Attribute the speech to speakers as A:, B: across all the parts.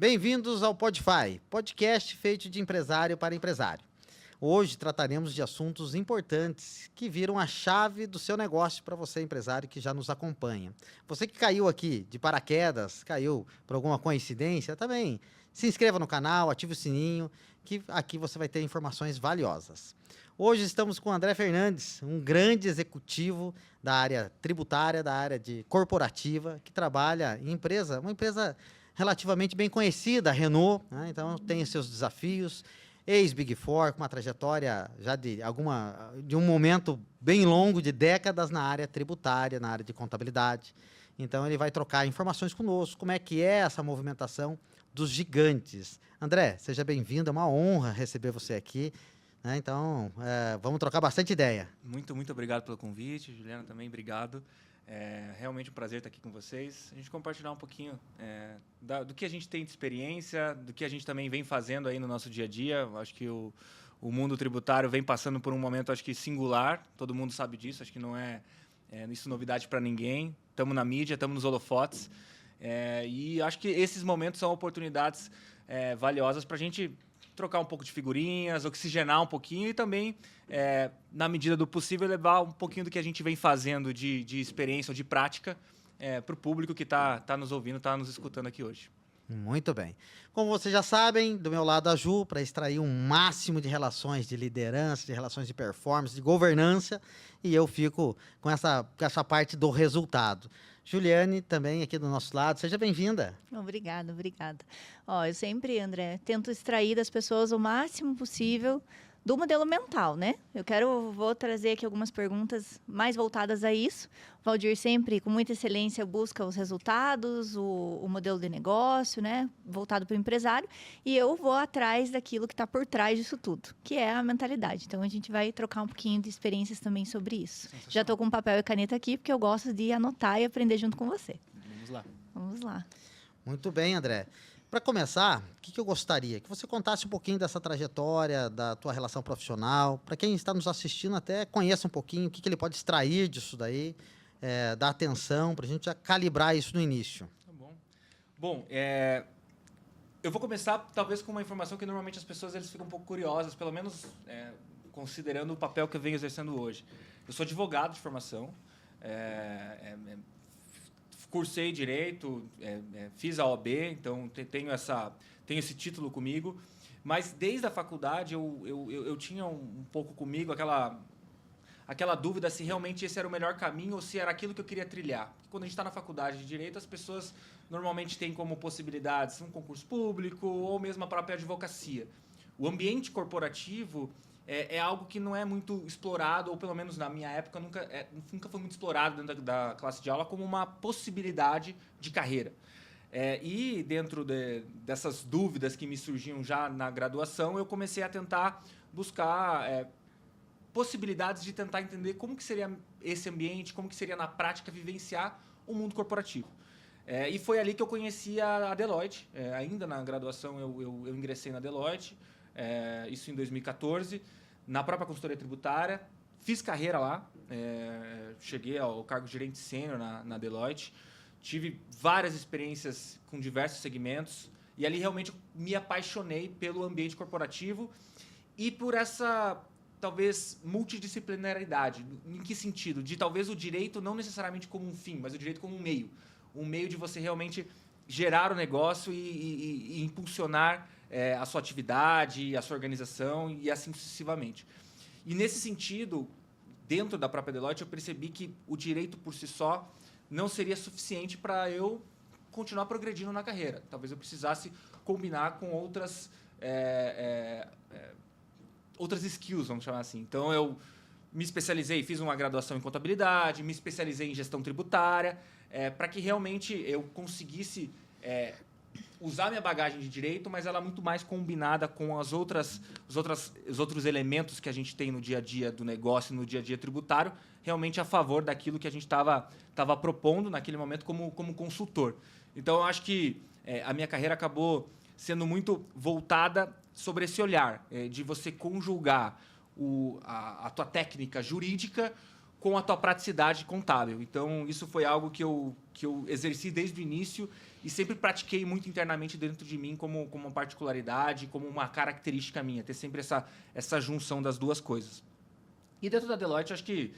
A: Bem-vindos ao Podify, podcast feito de empresário para empresário. Hoje trataremos de assuntos importantes que viram a chave do seu negócio para você, empresário, que já nos acompanha. Você que caiu aqui de paraquedas, caiu por alguma coincidência, também se inscreva no canal, ative o sininho, que aqui você vai ter informações valiosas. Hoje estamos com o André Fernandes, um grande executivo da área tributária, da área de corporativa, que trabalha em uma empresa relativamente bem conhecida, a Renault, né? Então tem os seus desafios, ex-Big Four, com uma trajetória já de um momento bem longo, de décadas na área tributária, na área de contabilidade. Então ele vai trocar informações conosco, como é que é essa movimentação dos gigantes. André, seja bem-vindo, é uma honra receber você aqui, né? Então, vamos trocar bastante ideia.
B: Muito obrigado pelo convite, Juliana, também obrigado. É realmente um prazer estar aqui com vocês. A gente compartilhar um pouquinho do que a gente tem de experiência, do que a gente também vem fazendo aí no nosso dia a dia. Acho que o mundo tributário vem passando por um momento, acho que singular. Todo mundo sabe disso, acho que não é isso novidade para ninguém. Estamos na mídia, estamos nos holofotes. E acho que esses momentos são oportunidades valiosas para a gente trocar um pouco de figurinhas, oxigenar um pouquinho e também, na medida do possível, levar um pouquinho do que a gente vem fazendo de experiência ou de prática para o público que está nos ouvindo, está nos escutando aqui hoje.
A: Muito bem. Como vocês já sabem, do meu lado a Ju, para extrair um máximo de relações de liderança, de relações de performance, de governança, e eu fico com essa parte do resultado. Juliane, também aqui do nosso lado, seja bem-vinda.
C: Obrigada. Eu sempre, André, tento extrair das pessoas o máximo possível do modelo mental, né? Vou trazer aqui algumas perguntas mais voltadas a isso. O Valdir sempre, com muita excelência, busca os resultados, o modelo de negócio, né? Voltado para o empresário. E eu vou atrás daquilo que está por trás disso tudo, que é a mentalidade. Então, a gente vai trocar um pouquinho de experiências também sobre isso. Já estou com papel e caneta aqui, porque eu gosto de anotar e aprender junto com você. Vamos lá.
A: Muito bem, André. Para começar, o que eu gostaria? Que você contasse um pouquinho dessa trajetória, da tua relação profissional. Para quem está nos assistindo, até conheça um pouquinho o que ele pode extrair disso daí, dar atenção, para a gente já calibrar isso no início.
B: Tá bom. Bom, eu vou começar talvez com uma informação que normalmente as pessoas eles ficam um pouco curiosas, pelo menos considerando o papel que eu venho exercendo hoje. Eu sou advogado de formação, cursei Direito, fiz a OAB, então tenho esse título comigo. Mas desde a faculdade eu tinha um pouco comigo aquela dúvida se realmente esse era o melhor caminho ou se era aquilo que eu queria trilhar. Porque quando a gente está na faculdade de Direito, as pessoas normalmente têm como possibilidades um concurso público ou mesmo a própria advocacia. O ambiente corporativo é algo que não é muito explorado, ou pelo menos na minha época nunca foi muito explorado dentro da classe de aula como uma possibilidade de carreira. E dentro dessas dúvidas que me surgiam já na graduação, eu comecei a tentar buscar possibilidades de tentar entender como que seria esse ambiente, como que seria na prática vivenciar o mundo corporativo. E foi ali que eu conheci a Deloitte. Ainda na graduação eu ingressei na Deloitte, isso em 2014, na própria consultoria tributária. Fiz carreira lá, cheguei ao cargo de gerente sênior na Deloitte. Tive várias experiências com diversos segmentos e ali realmente me apaixonei pelo ambiente corporativo e por essa, talvez, multidisciplinaridade. Em que sentido? De talvez o direito não necessariamente como um fim, mas o direito como um meio. Um meio de você realmente gerar o negócio e impulsionar a sua atividade, a sua organização e assim sucessivamente. E nesse sentido, dentro da própria Deloitte, eu percebi que o direito por si só não seria suficiente para eu continuar progredindo na carreira. Talvez eu precisasse combinar com outras skills, vamos chamar assim. Então, eu me especializei, fiz uma graduação em contabilidade, me especializei em gestão tributária, para que realmente eu conseguisse usar minha bagagem de direito, mas ela muito mais combinada com os outros elementos que a gente tem no dia a dia do negócio, no dia a dia tributário, realmente a favor daquilo que a gente estava propondo naquele momento como consultor. Então, eu acho que a minha carreira acabou sendo muito voltada sobre esse olhar, de você conjugar a tua técnica jurídica com a tua praticidade contábil. Então, isso foi algo que eu exerci desde o início e sempre pratiquei muito internamente dentro de mim como uma particularidade, como uma característica minha, ter sempre essa junção das duas coisas. E dentro da Deloitte, acho que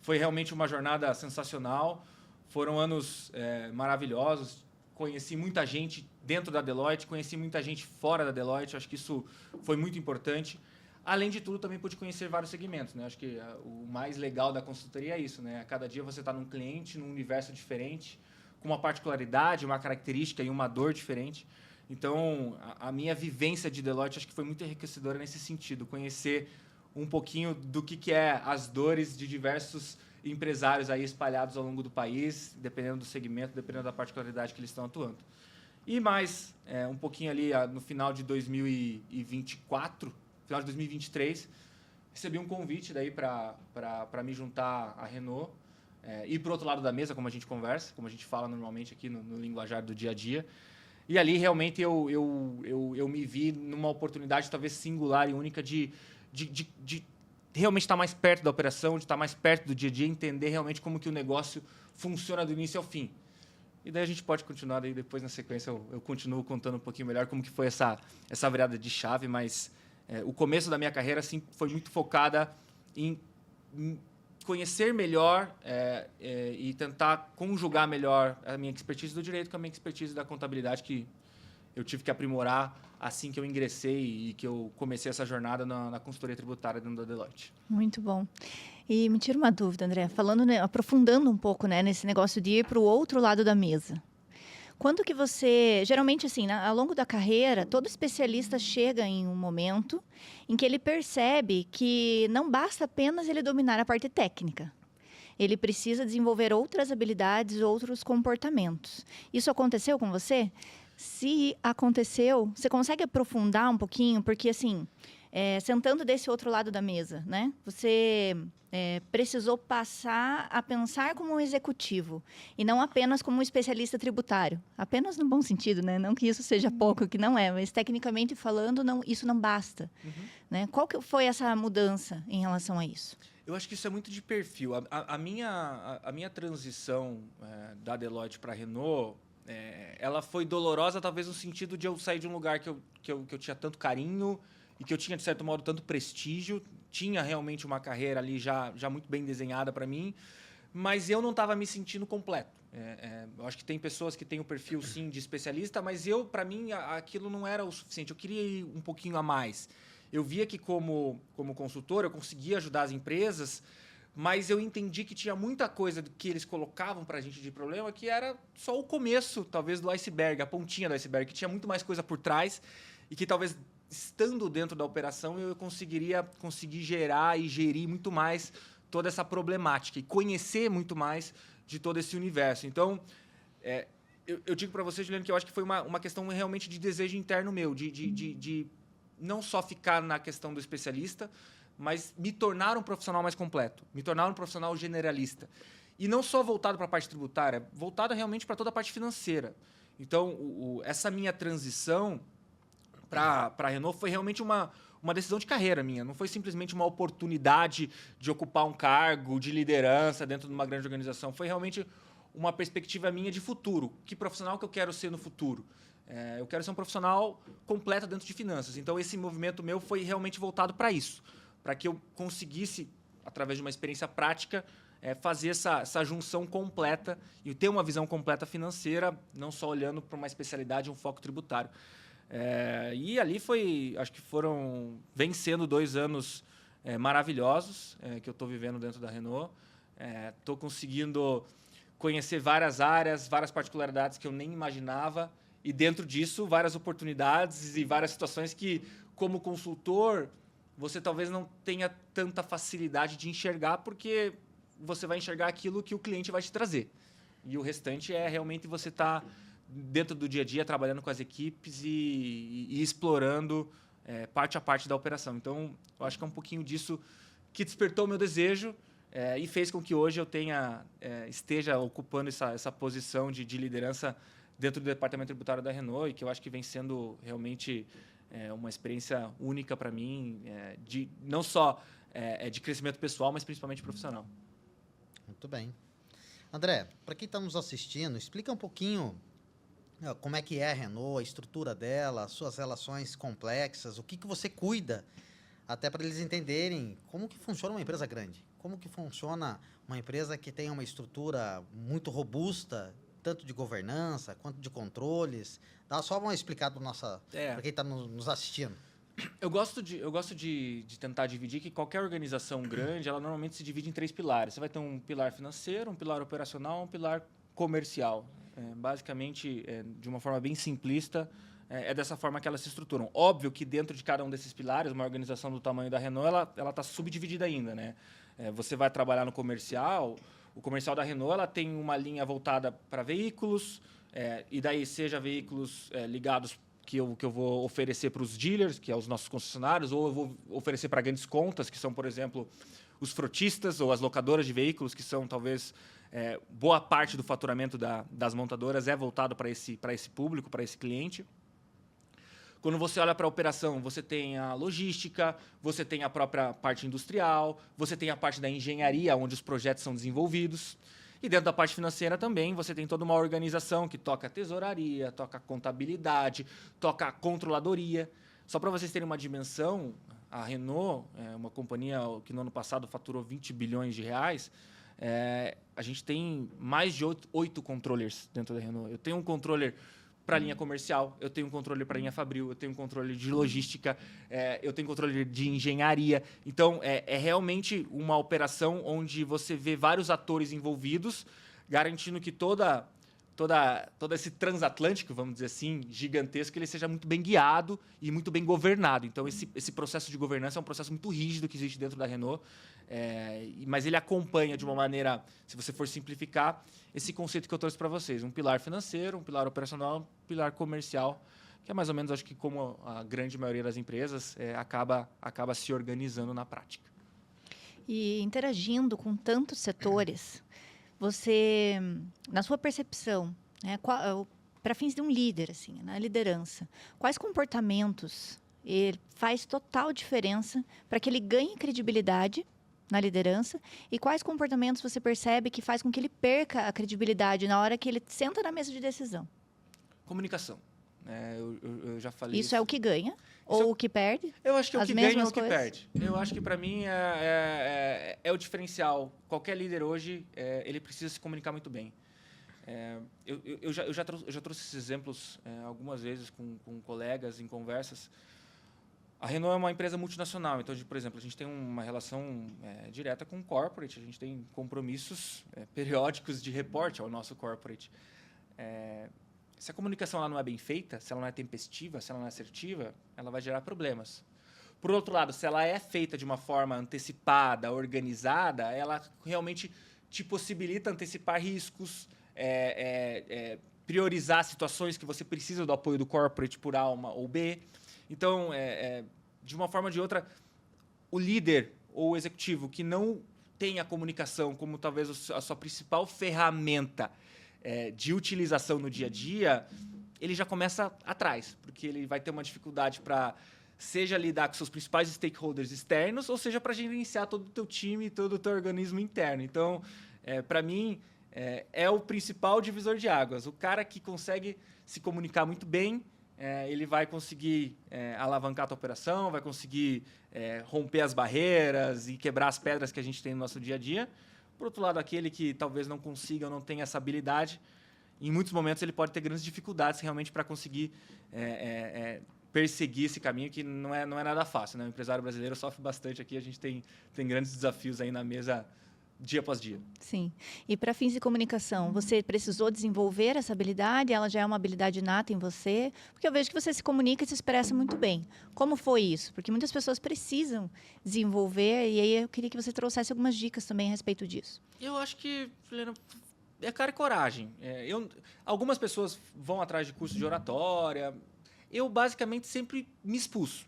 B: foi realmente uma jornada sensacional, foram anos maravilhosos, conheci muita gente dentro da Deloitte, conheci muita gente fora da Deloitte, acho que isso foi muito importante. Além de tudo, também pude conhecer vários segmentos, né? Acho que o mais legal da consultoria é isso, né? A cada dia você está num cliente, num universo diferente, com uma particularidade, uma característica e uma dor diferente. Então, a minha vivência de Deloitte acho que foi muito enriquecedora nesse sentido, conhecer um pouquinho do que é as dores de diversos empresários aí espalhados ao longo do país, dependendo do segmento, dependendo da particularidade que eles estão atuando. E mais, um pouquinho ali no final de 2024, final de 2023, recebi um convite daí para me juntar à Renault, ir para o outro lado da mesa, como a gente conversa, como a gente fala normalmente aqui no linguajar do dia a dia. E ali, realmente, eu me vi numa oportunidade talvez singular e única de realmente estar mais perto da operação, de estar mais perto do dia a dia, entender realmente como que o negócio funciona do início ao fim. E daí a gente pode continuar, daí depois na sequência eu continuo contando um pouquinho melhor como que foi essa virada de chave, mas o começo da minha carreira assim, foi muito focada em conhecer melhor e tentar conjugar melhor a minha expertise do direito com a minha expertise da contabilidade, que eu tive que aprimorar assim que eu ingressei e que eu comecei essa jornada na consultoria tributária dentro da Deloitte.
C: Muito bom. E me tira uma dúvida, André, falando, né, aprofundando um pouco, né, nesse negócio de ir para o outro lado da mesa. Quando que você, geralmente assim, ao longo da carreira, todo especialista chega em um momento em que ele percebe que não basta apenas ele dominar a parte técnica. Ele precisa desenvolver outras habilidades, outros comportamentos. Isso aconteceu com você? Se aconteceu, você consegue aprofundar um pouquinho? Porque, assim, sentando desse outro lado da mesa, né? Você precisou passar a pensar como um executivo e não apenas como um especialista tributário. Apenas no bom sentido, né? Não que isso seja pouco, que não é, mas tecnicamente falando, isso não basta. Né? Qual que foi essa mudança em relação a isso?
B: Eu acho que isso é muito de perfil. A minha transição da Deloitte para a Renault, ela foi dolorosa, talvez no sentido de eu sair de um lugar que eu tinha tanto carinho e que eu tinha, de certo modo, tanto prestígio. Tinha realmente uma carreira ali já muito bem desenhada para mim, mas eu não estava me sentindo completo. Eu acho que tem pessoas que têm o perfil, sim, de especialista, mas para mim, aquilo não era o suficiente. Eu queria ir um pouquinho a mais. Eu via que, como consultor, eu conseguia ajudar as empresas, mas eu entendi que tinha muita coisa que eles colocavam para a gente de problema que era só o começo, talvez, do iceberg, a pontinha do iceberg, que tinha muito mais coisa por trás e que talvez, estando dentro da operação, eu conseguir gerar e gerir muito mais toda essa problemática e conhecer muito mais de todo esse universo. Então, eu digo para você, Juliano, que eu acho que foi uma questão realmente de desejo interno meu, de não só ficar na questão do especialista, mas me tornar um profissional mais completo, me tornar um profissional generalista. E não só voltado para a parte tributária, voltado realmente para toda a parte financeira. Então, essa minha transição para a Renault foi realmente uma decisão de carreira minha. Não foi simplesmente uma oportunidade de ocupar um cargo de liderança dentro de uma grande organização. Foi realmente uma perspectiva minha de futuro. Que profissional que eu quero ser no futuro? Eu quero ser um profissional completo dentro de finanças. Então, esse movimento meu foi realmente voltado para isso. Para que eu conseguisse, através de uma experiência prática, fazer essa junção completa e ter uma visão completa financeira, não só olhando para uma especialidade, um foco tributário. E ali vem sendo 2 anos maravilhosos que eu estou vivendo dentro da Renault. Estou conseguindo conhecer várias áreas, várias particularidades que eu nem imaginava e, dentro disso, várias oportunidades e várias situações que, como consultor, você talvez não tenha tanta facilidade de enxergar, porque você vai enxergar aquilo que o cliente vai te trazer. E o restante é realmente você estar dentro do dia a dia, trabalhando com as equipes e explorando parte a parte da operação. Então, eu acho que é um pouquinho disso que despertou o meu desejo e fez com que hoje eu esteja ocupando essa posição de liderança dentro do departamento tributário da Renault, e que eu acho que vem sendo realmente uma experiência única para mim, não só de crescimento pessoal, mas principalmente profissional.
A: Muito bem. André, para quem está nos assistindo, explica um pouquinho Como é que é a Renault, a estrutura dela, as suas relações complexas, o que você cuida, até para eles entenderem como que funciona uma empresa grande, como que funciona uma empresa que tem uma estrutura muito robusta, tanto de governança quanto de controles. Dá só uma explicada para quem está nos assistindo.
B: Eu gosto de tentar dividir que qualquer organização grande, ela normalmente se divide em 3 pilares. Você vai ter um pilar financeiro, um pilar operacional, um pilar comercial. Basicamente, de uma forma bem simplista, é dessa forma que elas se estruturam. Óbvio que dentro de cada um desses pilares, uma organização do tamanho da Renault, ela está subdividida ainda, né? Você vai trabalhar no comercial, o comercial da Renault ela tem uma linha voltada para veículos, e daí seja veículos ligados que eu vou oferecer para os dealers, que é os nossos concessionários, ou eu vou oferecer para grandes contas, que são, por exemplo, os frotistas ou as locadoras de veículos, que são talvez boa parte do faturamento das montadoras é voltado para esse público, para esse cliente. Quando você olha para a operação, você tem a logística, você tem a própria parte industrial, você tem a parte da engenharia, onde os projetos são desenvolvidos. E dentro da parte financeira também, você tem toda uma organização que toca a tesouraria, toca a contabilidade, toca a controladoria. Só para vocês terem uma dimensão, a Renault, uma companhia que no ano passado faturou 20 bilhões de reais, a gente tem mais de 8 controllers dentro da Renault. Eu tenho um controller para a linha comercial, eu tenho um controle para a linha fabril, eu tenho um controle de logística, eu tenho um controle de engenharia. Então, é realmente uma operação onde você vê vários atores envolvidos, garantindo que todo esse transatlântico, vamos dizer assim, gigantesco, ele seja muito bem guiado e muito bem governado. Então, esse processo de governança é um processo muito rígido que existe dentro da Renault, mas ele acompanha de uma maneira, se você for simplificar, esse conceito que eu trouxe para vocês. Um pilar financeiro, um pilar operacional, um pilar comercial, que é mais ou menos, acho que como a grande maioria das empresas, acaba se organizando na prática.
C: E interagindo com tantos setores, você, na sua percepção, né, para fins de um líder, assim, na liderança, quais comportamentos faz total diferença para que ele ganhe credibilidade na liderança e quais comportamentos você percebe que faz com que ele perca a credibilidade na hora que ele senta na mesa de decisão?
B: Comunicação. Eu já falei
C: isso. É o que ganha ou o que perde?
B: Eu acho que é o que ganha ou o que
C: coisas?
B: perde. Eu acho que, para mim, é o diferencial. Qualquer líder hoje, ele precisa se comunicar muito bem. Eu já trouxe esses exemplos algumas vezes com colegas em conversas. A Renault é uma empresa multinacional, então, por exemplo, a gente tem uma relação direta com o corporate, a gente tem compromissos periódicos de reporte ao nosso corporate. Se a comunicação ela não é bem feita, se ela não é tempestiva, se ela não é assertiva, ela vai gerar problemas. Por outro lado, se ela é feita de uma forma antecipada, organizada, ela realmente te possibilita antecipar riscos, priorizar situações que você precisa do apoio do corporate por A ou B. Então, de uma forma ou de outra, o líder ou o executivo que não tem a comunicação como talvez a sua principal ferramenta de utilização no dia a dia, ele já começa atrás, porque ele vai ter uma dificuldade para, seja lidar com seus principais stakeholders externos, ou seja, para gerenciar todo o teu time, todo o teu organismo interno. Então, para mim, é o principal divisor de águas. O cara que consegue se comunicar muito bem, ele vai conseguir alavancar a tua operação, vai conseguir romper as barreiras e quebrar as pedras que a gente tem no nosso dia a dia. Por outro lado, aquele que talvez não consiga ou não tenha essa habilidade, em muitos momentos ele pode ter grandes dificuldades realmente para conseguir perseguir esse caminho, que não é nada fácil, né? O empresário brasileiro sofre bastante aqui, a gente tem grandes desafios aí na mesa dia após dia.
C: Sim. E para fins de comunicação, você precisou desenvolver essa habilidade? Ela já é uma habilidade inata em você? Porque eu vejo que você se comunica e se expressa muito bem. Como foi isso? Porque muitas pessoas precisam desenvolver e aí eu queria que você trouxesse algumas dicas também a respeito disso.
B: Eu acho que, Juliana, é cara e coragem. Algumas pessoas vão atrás de curso de oratória. Eu, basicamente, sempre me expus.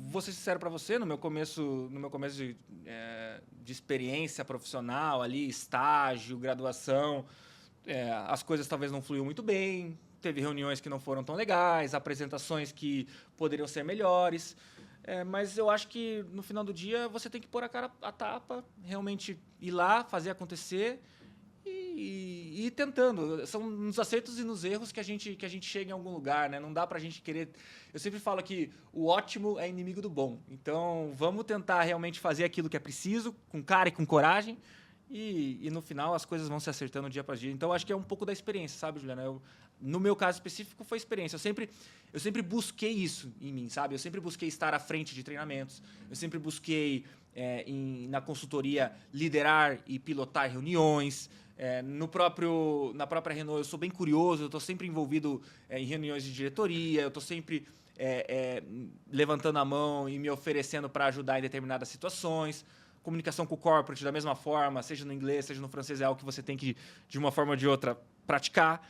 B: Vou ser sincero para você, no meu começo de experiência profissional, ali, estágio, graduação, as coisas talvez não fluíam muito bem, teve reuniões que não foram tão legais, apresentações que poderiam ser melhores, mas eu acho que no final do dia você tem que pôr a cara a tapa, realmente ir lá, fazer acontecer e ir tentando. São nos acertos e nos erros que a gente chega em algum lugar, né? Não dá pra gente querer... Eu sempre falo que o ótimo é inimigo do bom. Então, vamos tentar realmente fazer aquilo que é preciso, com cara e com coragem, e no final as coisas vão se acertando dia após dia. Então, acho que é um pouco da experiência, sabe, Juliana? No meu caso específico, foi experiência. Eu sempre busquei isso em mim, sabe? Eu sempre busquei estar à frente de treinamentos. Eu sempre busquei, na consultoria, liderar e pilotar reuniões. Na própria Renault, eu sou bem curioso. Eu estou sempre envolvido em reuniões de diretoria. Eu estou sempre levantando a mão e me oferecendo para ajudar em determinadas situações. Comunicação com o corporate, da mesma forma, seja no inglês, seja no francês, é algo que você tem que, de uma forma ou de outra, praticar.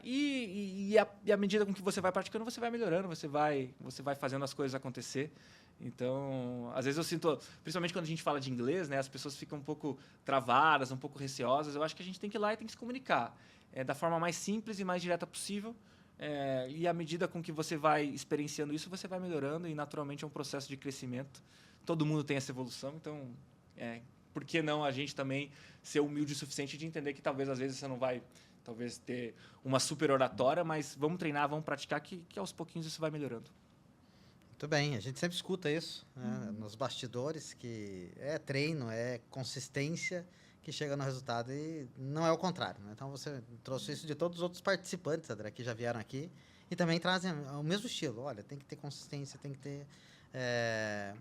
B: E à medida com que você vai praticando, você vai melhorando, você vai fazendo as coisas acontecer. Então, às vezes eu sinto, principalmente quando a gente fala de inglês, né, as pessoas ficam um pouco travadas, um pouco receosas. Eu acho que a gente tem que ir lá e tem que se comunicar da forma mais simples e mais direta possível. E à medida com que você vai experienciando isso, você vai melhorando e, naturalmente, é um processo de crescimento. Todo mundo tem essa evolução, então, por que não a gente também ser humilde o suficiente de entender que talvez, às vezes, você não vai ter uma super oratória, mas vamos treinar, vamos praticar, que aos pouquinhos isso vai melhorando.
A: Muito bem, a gente sempre escuta isso, né, nos bastidores, que é treino, é consistência que chega no resultado e não é o contrário, né? Então, você trouxe isso de todos os outros participantes, André, que já vieram aqui e também trazem o mesmo estilo. Olha, tem que ter consistência, tem que ter...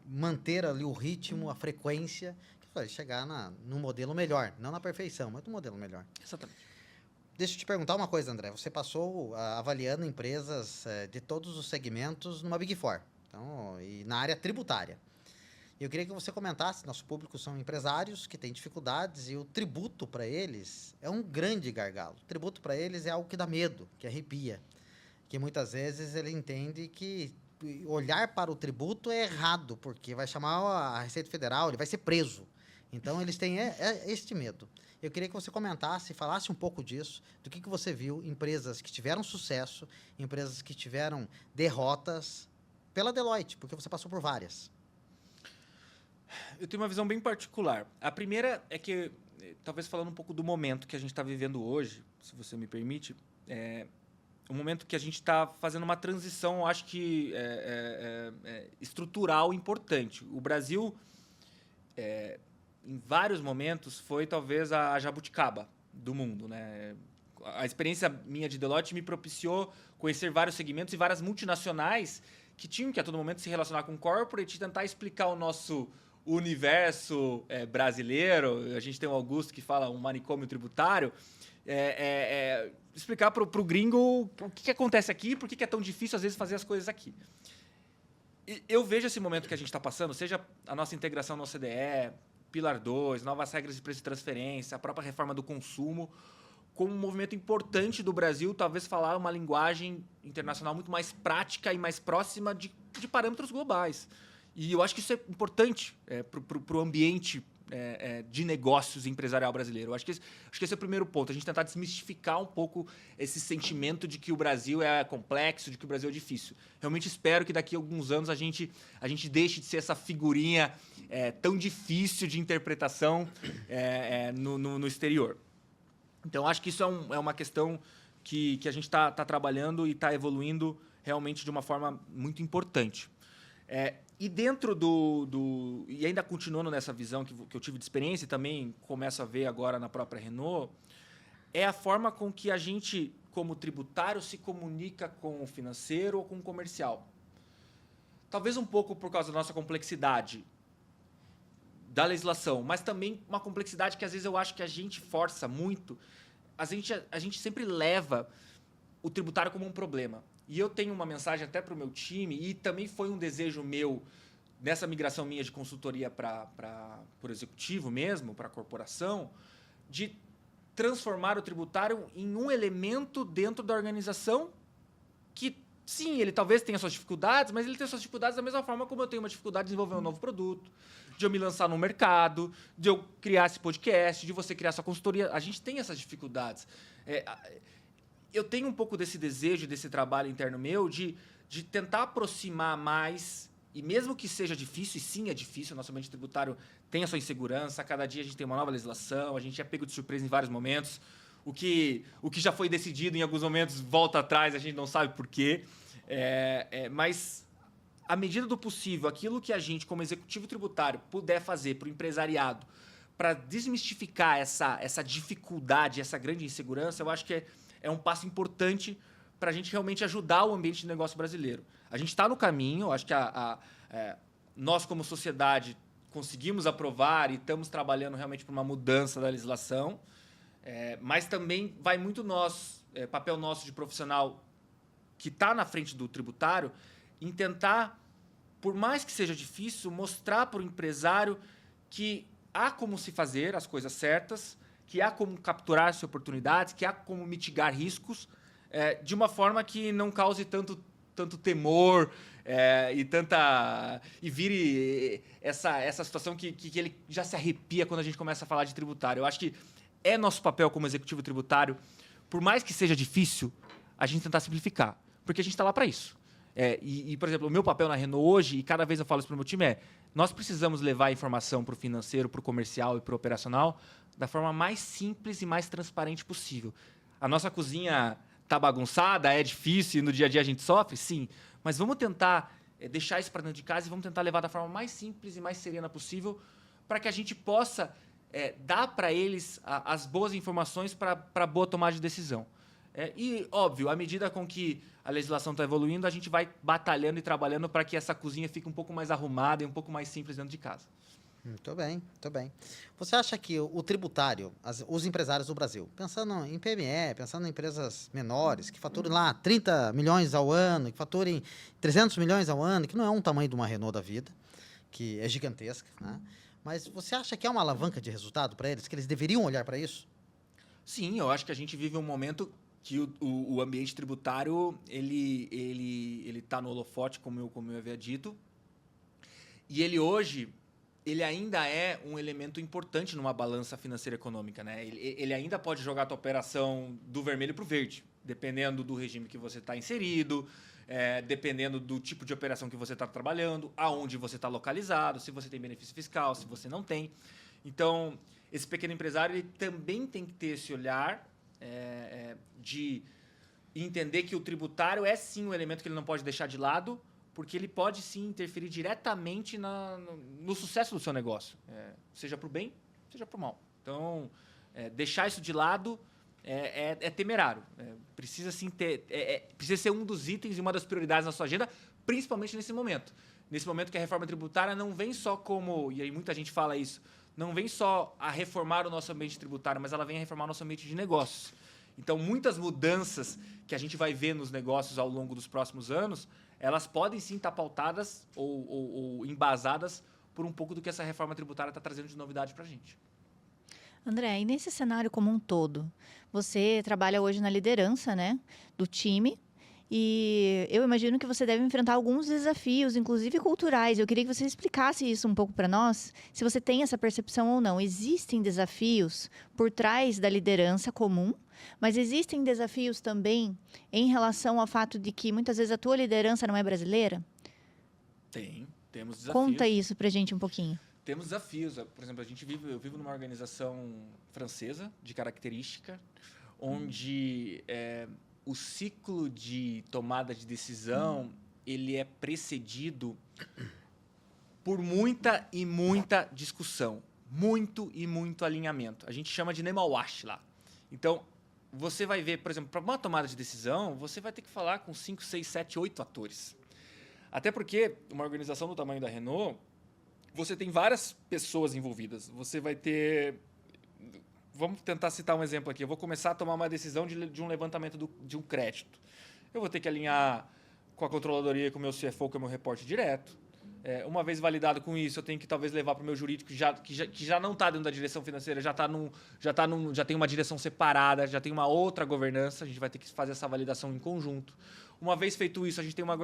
A: manter ali o ritmo, a frequência, que vai chegar num modelo melhor, não na perfeição, mas num modelo melhor.
B: Exatamente.
A: Deixa eu te perguntar uma coisa, André. Você passou avaliando empresas de todos os segmentos numa Big Four, então, e na área tributária. Eu queria que você comentasse, nosso público são empresários que têm dificuldades e o tributo para eles é um grande gargalo. O tributo para eles é algo que dá medo, que arrepia, que muitas vezes ele entende que olhar para o tributo é errado, porque vai chamar a Receita Federal, ele vai ser preso. Então, eles têm este medo. Eu queria que você comentasse, falasse um pouco disso, do que você viu, empresas que tiveram sucesso, empresas que tiveram derrotas, pela Deloitte, porque você passou por várias.
B: Eu tenho uma visão bem particular. A primeira é que, talvez falando um pouco do momento que a gente está vivendo hoje, se você me permite, um momento que a gente está fazendo uma transição, acho que estrutural importante. O Brasil, em vários momentos, foi talvez a jabuticaba do mundo, né? A experiência minha de Deloitte me propiciou conhecer vários segmentos e várias multinacionais que tinham que a todo momento se relacionar com o corporate e tentar explicar o nosso universo brasileiro. A gente tem o Augusto que fala um manicômio tributário. Explicar para o gringo o que acontece aqui, por que é tão difícil, às vezes, fazer as coisas aqui. E eu vejo esse momento que a gente está passando, seja a nossa integração no OCDE, Pilar 2, novas regras de preço de transferência, a própria reforma do consumo, como um movimento importante do Brasil, talvez falar uma linguagem internacional muito mais prática e mais próxima de parâmetros globais. E eu acho que isso é importante para o ambiente de negócios empresarial brasileiro. Eu acho que esse é o primeiro ponto, a gente tentar desmistificar um pouco esse sentimento de que o Brasil é complexo, de que o Brasil é difícil. Realmente espero que daqui a alguns anos a gente deixe de ser essa figurinha tão difícil de interpretação no exterior. Então, acho que isso é uma questão que a gente está trabalhando e está evoluindo realmente de uma forma muito importante. E dentro e ainda continuando nessa visão que eu tive de experiência e também começo a ver agora na própria Renault, é a forma com que a gente, como tributário, se comunica com o financeiro ou com o comercial. Talvez um pouco por causa da nossa complexidade da legislação, mas também uma complexidade que às vezes eu acho que a gente força muito. A gente sempre leva o tributário como um problema. E eu tenho uma mensagem até para o meu time, e também foi um desejo meu, nessa migração minha de consultoria para o executivo mesmo, para a corporação, de transformar o tributário em um elemento dentro da organização que, sim, ele talvez tenha suas dificuldades, mas ele tem suas dificuldades da mesma forma como eu tenho uma dificuldade de desenvolver um novo produto, de eu me lançar no mercado, de eu criar esse podcast, de você criar sua consultoria. A gente tem essas dificuldades. Eu tenho um pouco desse desejo, desse trabalho interno meu, de tentar aproximar mais E mesmo que seja difícil, e sim é difícil, o nosso ambiente tributário tem a sua insegurança, a cada dia a gente tem uma nova legislação, a gente é pego de surpresa em vários momentos. O que já foi decidido em alguns momentos volta atrás, a gente não sabe por quê. Mas, à medida do possível, aquilo que a gente, como executivo tributário, puder fazer para o empresariado, para desmistificar essa dificuldade, essa grande insegurança, eu acho que é um passo importante para a gente realmente ajudar o ambiente de negócio brasileiro. A gente está no caminho, acho que nós, como sociedade, conseguimos aprovar e estamos trabalhando realmente por uma mudança da legislação, mas também vai muito papel nosso de profissional que está na frente do tributário, em tentar, por mais que seja difícil, mostrar para o empresário que há como se fazer as coisas certas, que há como capturar as oportunidades, que há como mitigar riscos, de uma forma que não cause tanto temor e vire essa situação que ele já se arrepia quando a gente começa a falar de tributário. Eu acho que é nosso papel como executivo tributário, por mais que seja difícil, a gente tentar simplificar, porque a gente está lá para isso. Por exemplo, o meu papel na Renault hoje, e cada vez eu falo isso para o meu time, nós precisamos levar a informação para o financeiro, para o comercial e para o operacional da forma mais simples e mais transparente possível. A nossa cozinha está bagunçada, é difícil, e no dia a dia a gente sofre, sim, mas vamos tentar deixar isso para dentro de casa e vamos tentar levar da forma mais simples e mais serena possível para que a gente possa dar para eles as boas informações para boa tomada de decisão. E, óbvio, à medida com que a legislação está evoluindo, a gente vai batalhando e trabalhando para que essa cozinha fique um pouco mais arrumada e um pouco mais simples dentro de casa.
A: Muito bem, muito bem. Você acha que o tributário, os empresários do Brasil, pensando em PME, pensando em empresas menores, que faturam lá 30 milhões ao ano, que faturem 300 milhões ao ano, que não é um tamanho de uma Renault da vida, que é gigantesca, né? Mas você acha que é uma alavanca de resultado para eles, que eles deveriam olhar para isso?
B: Sim, eu acho que a gente vive um momento que o ambiente tributário ele está no holofote, como eu havia dito, e ele ainda é um elemento importante numa balança financeira econômica, né? Ele ainda pode jogar a tua operação do vermelho para o verde, dependendo do regime que você está inserido, dependendo do tipo de operação que você está trabalhando, aonde você está localizado, se você tem benefício fiscal, se você não tem. Então, esse pequeno empresário ele também tem que ter esse olhar de entender que o tributário é sim um elemento que ele não pode deixar de lado, porque ele pode sim interferir diretamente no sucesso do seu negócio, seja para o bem, seja para o mal. Então, deixar isso de lado é temerário. Precisa sim precisa ser um dos itens e uma das prioridades na sua agenda, principalmente nesse momento. Nesse momento que a reforma tributária não vem só como, e aí muita gente fala isso, não vem só a reformar o nosso ambiente tributário, mas ela vem a reformar o nosso ambiente de negócios. Então, muitas mudanças que a gente vai ver nos negócios ao longo dos próximos anos, elas podem sim estar pautadas ou embasadas por um pouco do que essa reforma tributária está trazendo de novidade para a gente.
C: André, e nesse cenário como um todo, você trabalha hoje na liderança, né, do time, e eu imagino que você deve enfrentar alguns desafios, inclusive culturais. Eu queria que você explicasse isso um pouco para nós, se você tem essa percepção ou não. Existem desafios por trás da liderança comum, mas existem desafios também em relação ao fato de que muitas vezes a tua liderança não é brasileira?
B: Temos desafios.
C: Conta isso para a gente um pouquinho.
B: Temos desafios. Por exemplo, eu vivo numa organização francesa de característica, onde o ciclo de tomada de decisão ele é precedido por muita e muita discussão, muito e muito alinhamento. A gente chama de nemawash lá. Então, você vai ver, por exemplo, para uma tomada de decisão, você vai ter que falar com 5, 6, 7, 8 atores. Até porque uma organização do tamanho da Renault, você tem várias pessoas envolvidas. Você vai ter... Vamos tentar citar um exemplo aqui. Eu vou começar a tomar uma decisão de um levantamento de um crédito. Eu vou ter que alinhar com a controladoria, com o meu CFO, que é o meu reporte direto. Uma vez validado com isso, eu tenho que talvez levar para o meu jurídico, que já não está dentro da direção financeira, já tem uma direção separada, já tem uma outra governança. A gente vai ter que fazer essa validação em conjunto. Uma vez feito isso, a gente tem uma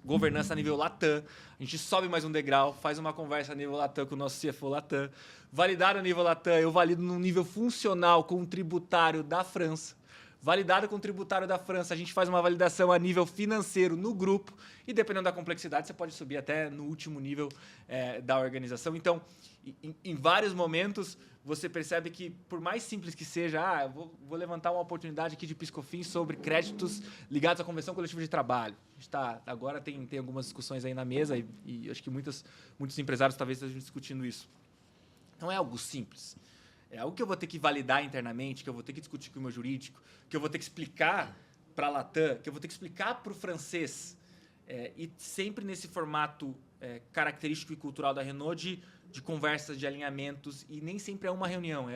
B: governança a nível Latam. A gente sobe mais um degrau, faz uma conversa a nível Latam com o nosso CFO Latam. Validado a nível Latam, eu valido no nível funcional com o tributário da França. validada com o tributário da França, a gente faz uma validação a nível financeiro no grupo e, dependendo da complexidade, você pode subir até no último nível da organização. Então, em vários momentos, você percebe que, por mais simples que seja, vou levantar uma oportunidade aqui de PIS/COFINS sobre créditos ligados à Convenção Coletiva de Trabalho. A gente agora tem algumas discussões aí na mesa e acho que muitos empresários talvez estejam discutindo isso. Não é algo simples. É algo que eu vou ter que validar internamente, que eu vou ter que discutir com o meu jurídico, que eu vou ter que explicar para a Latam, que eu vou ter que explicar para o francês. E sempre nesse formato característico e cultural da Renault de conversas, de alinhamentos, e nem sempre é uma reunião,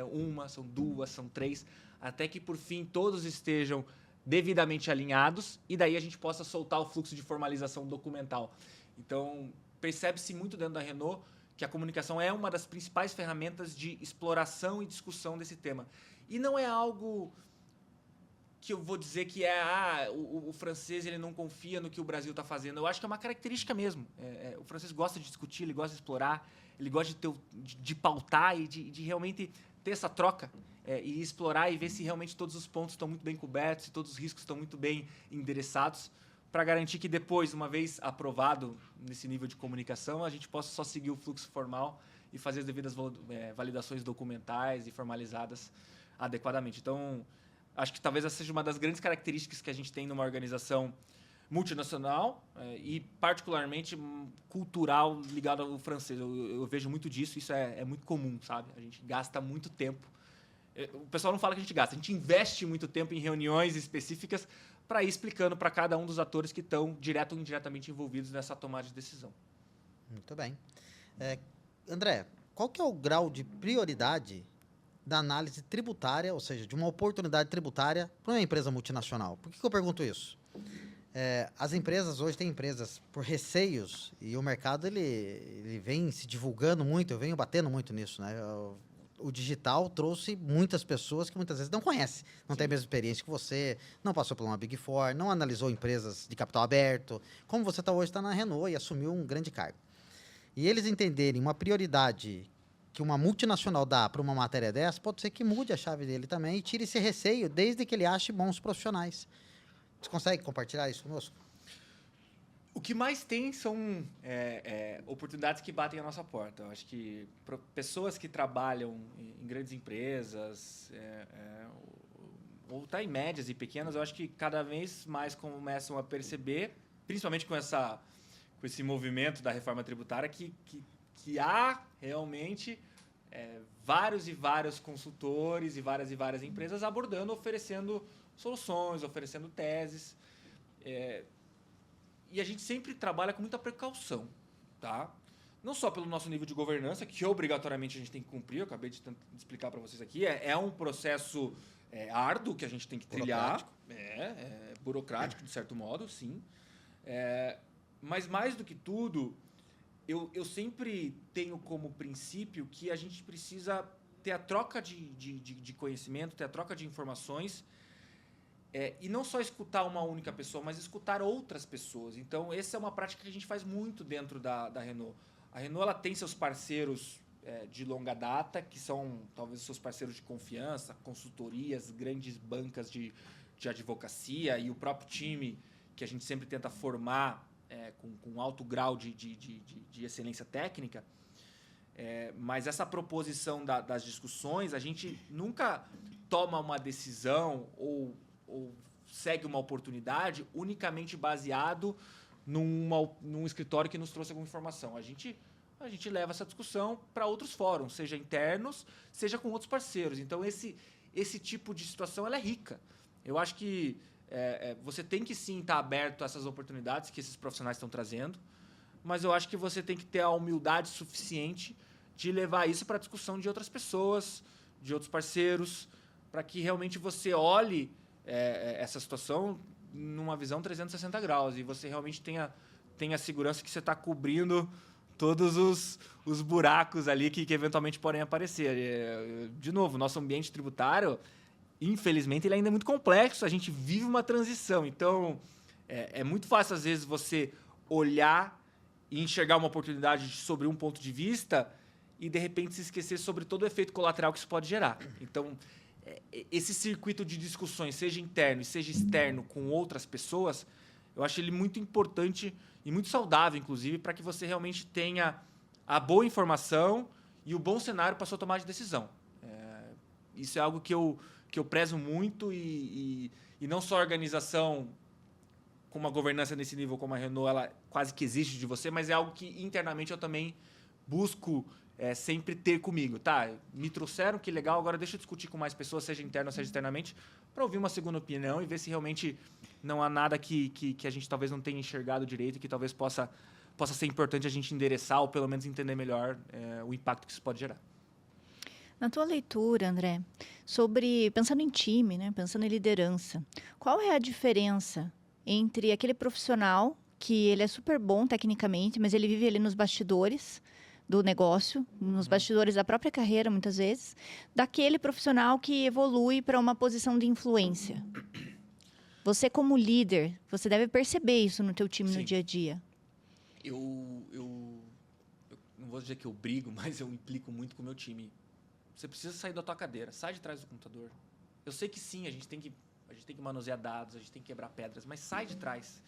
B: são duas, são três, até que, por fim, todos estejam devidamente alinhados e daí a gente possa soltar o fluxo de formalização documental. Então, percebe-se muito dentro da Renault que a comunicação é uma das principais ferramentas de exploração e discussão desse tema. E não é algo que eu vou dizer que o francês ele não confia no que o Brasil está fazendo. Eu acho que é uma característica mesmo. O francês gosta de discutir, ele gosta de explorar, ele gosta de pautar e de realmente ter essa troca e explorar e ver se realmente todos os pontos estão muito bem cobertos, se todos os riscos estão muito bem endereçados, para garantir que depois, uma vez aprovado nesse nível de comunicação, a gente possa só seguir o fluxo formal e fazer as devidas validações documentais e formalizadas adequadamente. Então, acho que talvez essa seja uma das grandes características que a gente tem numa organização multinacional e particularmente cultural ligada ao francês. Eu vejo muito disso, isso é muito comum, sabe? A gente gasta muito tempo. O pessoal não fala que a gente gasta, a gente investe muito tempo em reuniões específicas para ir explicando para cada um dos atores que estão direto ou indiretamente envolvidos nessa tomada de decisão.
A: Muito bem. André, qual que é o grau de prioridade da análise tributária, ou seja, de uma oportunidade tributária para uma empresa multinacional? Por que eu pergunto isso? As empresas, hoje tem empresas por receios, e o mercado ele vem se divulgando muito, eu venho batendo muito nisso, né? O digital trouxe muitas pessoas que muitas vezes não conhecem, não tem a mesma experiência que você, não passou por uma Big Four, não analisou empresas de capital aberto, como você hoje está na Renault e assumiu um grande cargo. E eles entenderem uma prioridade que uma multinacional dá para uma matéria dessa, pode ser que mude a chave dele também e tire esse receio, desde que ele ache bons profissionais. Você consegue compartilhar isso conosco?
B: O que mais tem são oportunidades que batem a nossa porta. Eu acho que pessoas que trabalham em grandes empresas ou tá em médias e pequenas, eu acho que cada vez mais começam a perceber, principalmente com esse movimento da reforma tributária, que há realmente vários e vários consultores e várias empresas abordando, oferecendo soluções, oferecendo teses. E a gente sempre trabalha com muita precaução, tá? Não só pelo nosso nível de governança, que obrigatoriamente a gente tem que cumprir, eu acabei de explicar para vocês aqui, é um processo árduo que a gente tem que trilhar. Burocrático, de certo modo, sim. Mas mais do que tudo, eu sempre tenho como princípio que a gente precisa ter a troca de conhecimento, ter a troca de informações, e não só escutar uma única pessoa, mas escutar outras pessoas. Então, essa é uma prática que a gente faz muito dentro da Renault. A Renault ela tem seus parceiros de longa data, que são talvez os seus parceiros de confiança, consultorias, grandes bancas de advocacia e o próprio time que a gente sempre tenta formar com alto grau de excelência técnica. Mas essa proposição das discussões, a gente nunca toma uma decisão ou segue uma oportunidade unicamente baseado num escritório que nos trouxe alguma informação. A gente leva essa discussão para outros fóruns, seja internos, seja com outros parceiros. Então, esse tipo de situação ela é rica. Eu acho que você tem que, sim, estar aberto a essas oportunidades que esses profissionais estão trazendo, mas eu acho que você tem que ter a humildade suficiente de levar isso para a discussão de outras pessoas, de outros parceiros, para que realmente você olhe essa situação numa visão 360 graus e você realmente tenha a segurança que você está cobrindo todos os buracos ali que eventualmente podem aparecer. De novo, nosso ambiente tributário, infelizmente, ele ainda é muito complexo, a gente vive uma transição. Então, é muito fácil, às vezes, você olhar e enxergar uma oportunidade sobre um ponto de vista e, de repente, se esquecer sobre todo o efeito colateral que isso pode gerar. Então, esse circuito de discussões, seja interno e seja externo com outras pessoas, eu acho ele muito importante e muito saudável, inclusive, para que você realmente tenha a boa informação e o bom cenário para sua tomada de decisão. Isso é algo que eu prezo muito e não só a organização com uma governança nesse nível como a Renault, ela quase que exige de você, mas é algo que internamente eu também busco sempre ter comigo. Tá, me trouxeram, que legal, agora deixa eu discutir com mais pessoas, seja interno ou seja externamente, para ouvir uma segunda opinião e ver se realmente não há nada que a gente talvez não tenha enxergado direito e que talvez possa ser importante a gente endereçar ou pelo menos entender melhor o impacto que isso pode gerar.
C: Na tua leitura, André, pensando em time, né, pensando em liderança, qual é a diferença entre aquele profissional que ele é super bom tecnicamente, mas ele vive ali nos bastidores do negócio, nos bastidores da própria carreira, muitas vezes, daquele profissional que evolui para uma posição de influência? Você, como líder, você deve perceber isso no teu time. Sim. No dia a dia.
B: Eu não vou dizer que eu brigo, mas eu implico muito com o meu time. Você precisa sair da tua cadeira, sai de trás do computador. Eu sei que sim, a gente tem que manusear dados, a gente tem que quebrar pedras, mas sai de trás.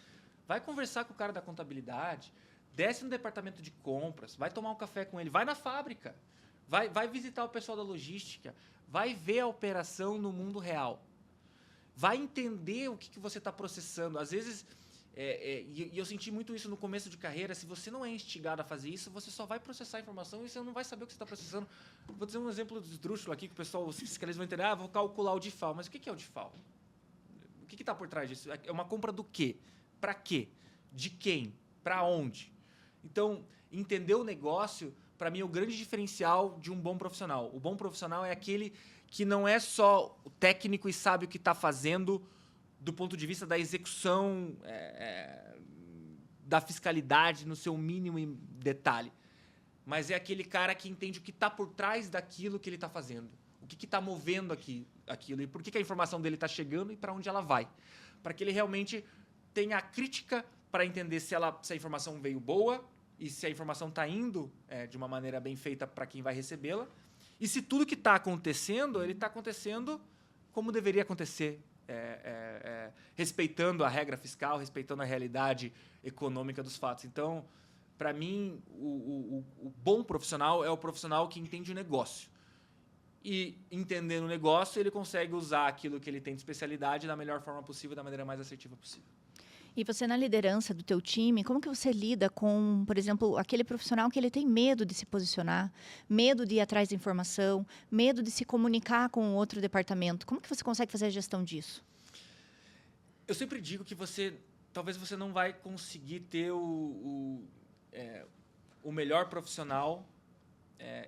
B: Vai conversar com o cara da contabilidade, desce no departamento de compras, vai tomar um café com ele, vai na fábrica, vai visitar o pessoal da logística, vai ver a operação no mundo real. Vai entender o que você está processando. Às vezes, e eu senti muito isso no começo de carreira, se você não é instigado a fazer isso, você só vai processar a informação e você não vai saber o que você está processando. Vou dizer um exemplo esdrúxulo aqui, que o pessoal, os fiscalistas vão entender, vou calcular o DIFAL. Mas o que é o DIFAL? O que está por trás disso? É uma compra do quê? Para quê? De quem? Para onde? Então, entender o negócio, para mim, é o grande diferencial de um bom profissional. O bom profissional é aquele que não é só o técnico e sabe o que está fazendo do ponto de vista da execução da fiscalidade no seu mínimo detalhe. Mas é aquele cara que entende o que está por trás daquilo que ele está fazendo. O que está movendo aquilo e por que a informação dele está chegando e para onde ela vai. Para que ele realmente tenha a crítica para entender se a informação veio boa e se a informação está indo de uma maneira bem feita para quem vai recebê-la. E se tudo que está acontecendo, ele está acontecendo como deveria acontecer, respeitando a regra fiscal, respeitando a realidade econômica dos fatos. Então, para mim, o bom profissional é o profissional que entende o negócio. E, entendendo o negócio, ele consegue usar aquilo que ele tem de especialidade da melhor forma possível, da maneira mais assertiva possível.
C: E você, na liderança do teu time, como que você lida com, por exemplo, aquele profissional que ele tem medo de se posicionar, medo de ir atrás da informação, medo de se comunicar com outro departamento? Como que você consegue fazer a gestão disso?
B: Eu sempre digo que talvez você não vai conseguir ter o melhor profissional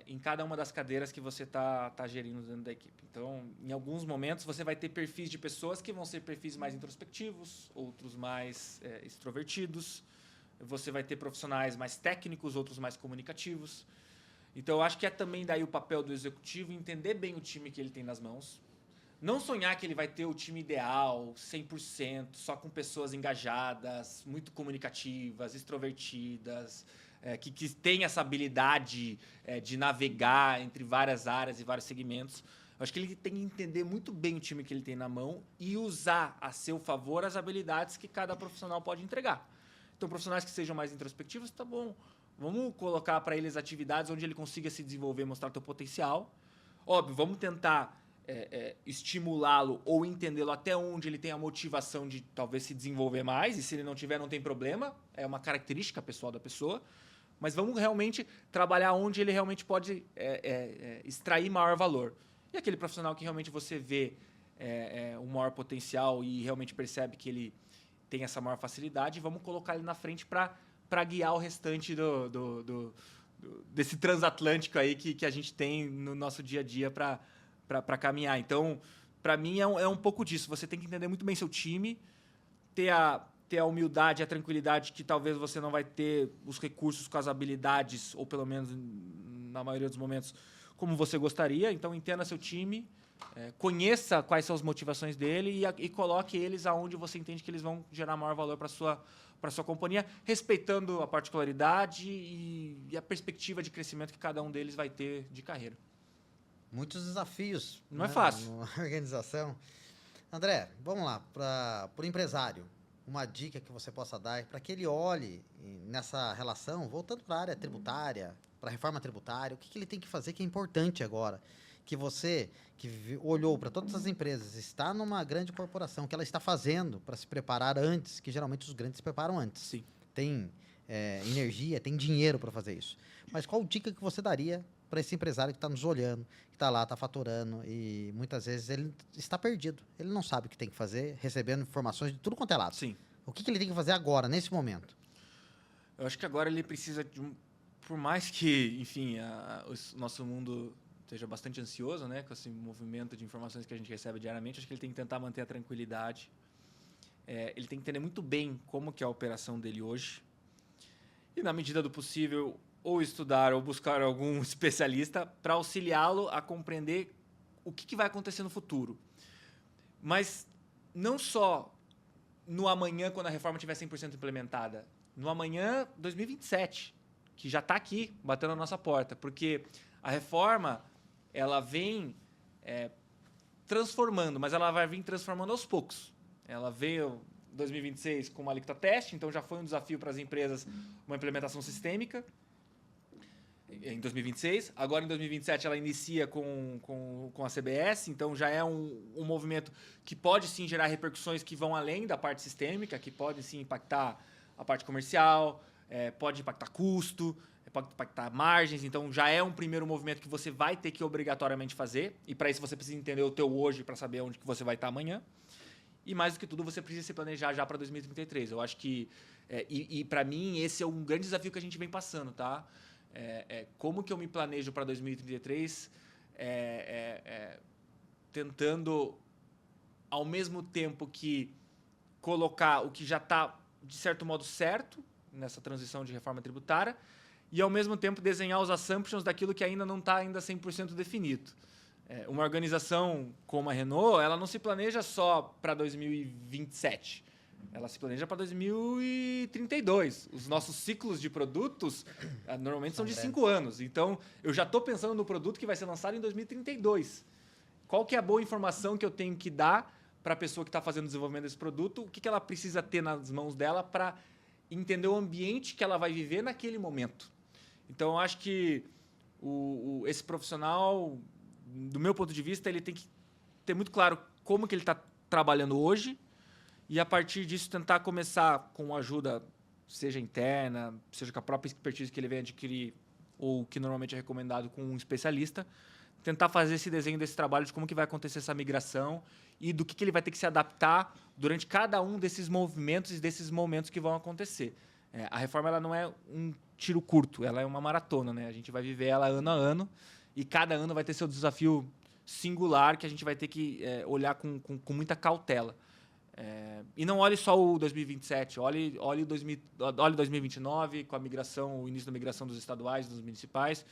B: em cada uma das cadeiras que você está gerindo dentro da equipe. Então, em alguns momentos, você vai ter perfis de pessoas que vão ser perfis mais introspectivos, outros mais extrovertidos. Você vai ter profissionais mais técnicos, outros mais comunicativos. Então, eu acho que é também daí o papel do executivo entender bem o time que ele tem nas mãos. Não sonhar que ele vai ter o time ideal, 100%, só com pessoas engajadas, muito comunicativas, extrovertidas, que tem essa habilidade de navegar entre várias áreas e vários segmentos. Eu acho que ele tem que entender muito bem o time que ele tem na mão e usar a seu favor as habilidades que cada profissional pode entregar. Então, profissionais que sejam mais introspectivos, tá bom. Vamos colocar para eles atividades onde ele consiga se desenvolver, mostrar o seu potencial. Óbvio, vamos tentar estimulá-lo ou entendê-lo até onde ele tem a motivação de talvez se desenvolver mais. E se ele não tiver, não tem problema. É uma característica pessoal da pessoa. Mas vamos realmente trabalhar onde ele realmente pode extrair maior valor. E aquele profissional que realmente você vê um maior potencial e realmente percebe que ele tem essa maior facilidade, vamos colocar ele na frente para guiar o restante desse transatlântico aí que a gente tem no nosso dia a dia para caminhar. Então, para mim, é um pouco disso. Você tem que entender muito bem seu time, ter a humildade, a tranquilidade que talvez você não vai ter os recursos com as habilidades, ou pelo menos na maioria dos momentos, como você gostaria. Então, entenda seu time, conheça quais são as motivações dele e coloque eles aonde você entende que eles vão gerar maior valor para a sua companhia, respeitando a particularidade e a perspectiva de crescimento que cada um deles vai ter de carreira.
A: Muitos desafios.
B: Não é fácil.
A: Na organização. André, vamos lá, para o empresário, uma dica que você possa dar para que ele olhe nessa relação, voltando para a área tributária, para a reforma tributária, o que ele tem que fazer que é importante agora? Que você, que olhou para todas as empresas, está numa grande corporação, que ela está fazendo para se preparar antes, que geralmente os grandes se preparam antes.
B: Sim.
A: Tem energia, tem dinheiro para fazer isso. Mas qual dica que você daria para esse empresário que está nos olhando, que está lá, está faturando e muitas vezes ele está perdido. Ele não sabe o que tem que fazer, recebendo informações de tudo quanto é lado.
B: Sim.
A: O que ele tem que fazer agora, nesse momento?
B: Eu acho que agora ele precisa de por mais que, enfim, o nosso mundo esteja bastante ansioso, né, com esse movimento de informações que a gente recebe diariamente, acho que ele tem que tentar manter a tranquilidade. Ele tem que entender muito bem como que é a operação dele hoje. E, na medida do possível, ou estudar ou buscar algum especialista para auxiliá-lo a compreender o que vai acontecer no futuro. Mas não só no amanhã, quando a reforma estiver 100% implementada, no amanhã 2027, que já está aqui, batendo na nossa porta. Porque a reforma ela vem transformando, mas ela vai vir transformando aos poucos. Ela veio em 2026 com uma alíquota teste, então já foi um desafio para as empresas uma implementação sistêmica. Em 2026. Agora, em 2027, ela inicia com a CBS, então já é um movimento que pode sim gerar repercussões que vão além da parte sistêmica, que pode sim impactar a parte comercial, pode impactar custo, pode impactar margens, então já é um primeiro movimento que você vai ter que obrigatoriamente fazer, e para isso você precisa entender o teu hoje para saber onde que você vai estar amanhã. E mais do que tudo, você precisa se planejar já para 2033. Eu acho que, para mim, esse é um grande desafio que a gente vem passando, tá? Como que eu me planejo para 2033, tentando, ao mesmo tempo que colocar o que já está, de certo modo, certo nessa transição de reforma tributária e, ao mesmo tempo, desenhar os assumptions daquilo que ainda não está ainda 100% definido. Uma organização como a Renault, ela não se planeja só para 2027. Ela se planeja para 2032. Os nossos ciclos de produtos normalmente são de 5 anos. Então, eu já estou pensando no produto que vai ser lançado em 2032. Qual que é a boa informação que eu tenho que dar para a pessoa que está fazendo o desenvolvimento desse produto? O que ela precisa ter nas mãos dela para entender o ambiente que ela vai viver naquele momento? Então, eu acho que esse profissional, do meu ponto de vista, ele tem que ter muito claro como que ele está trabalhando hoje, e, a partir disso, tentar começar com ajuda, seja interna, seja com a própria expertise que ele vem adquirir, ou que normalmente é recomendado com um especialista, tentar fazer esse desenho desse trabalho de como que vai acontecer essa migração e do que ele vai ter que se adaptar durante cada um desses movimentos e desses momentos que vão acontecer. A reforma ela não é um tiro curto, ela é uma maratona, né? A gente vai viver ela ano a ano, e cada ano vai ter seu desafio singular que a gente vai ter que olhar com muita cautela. E não olhe só o 2027, olhe 2029 com a migração, o início da migração dos estaduais, dos municipais,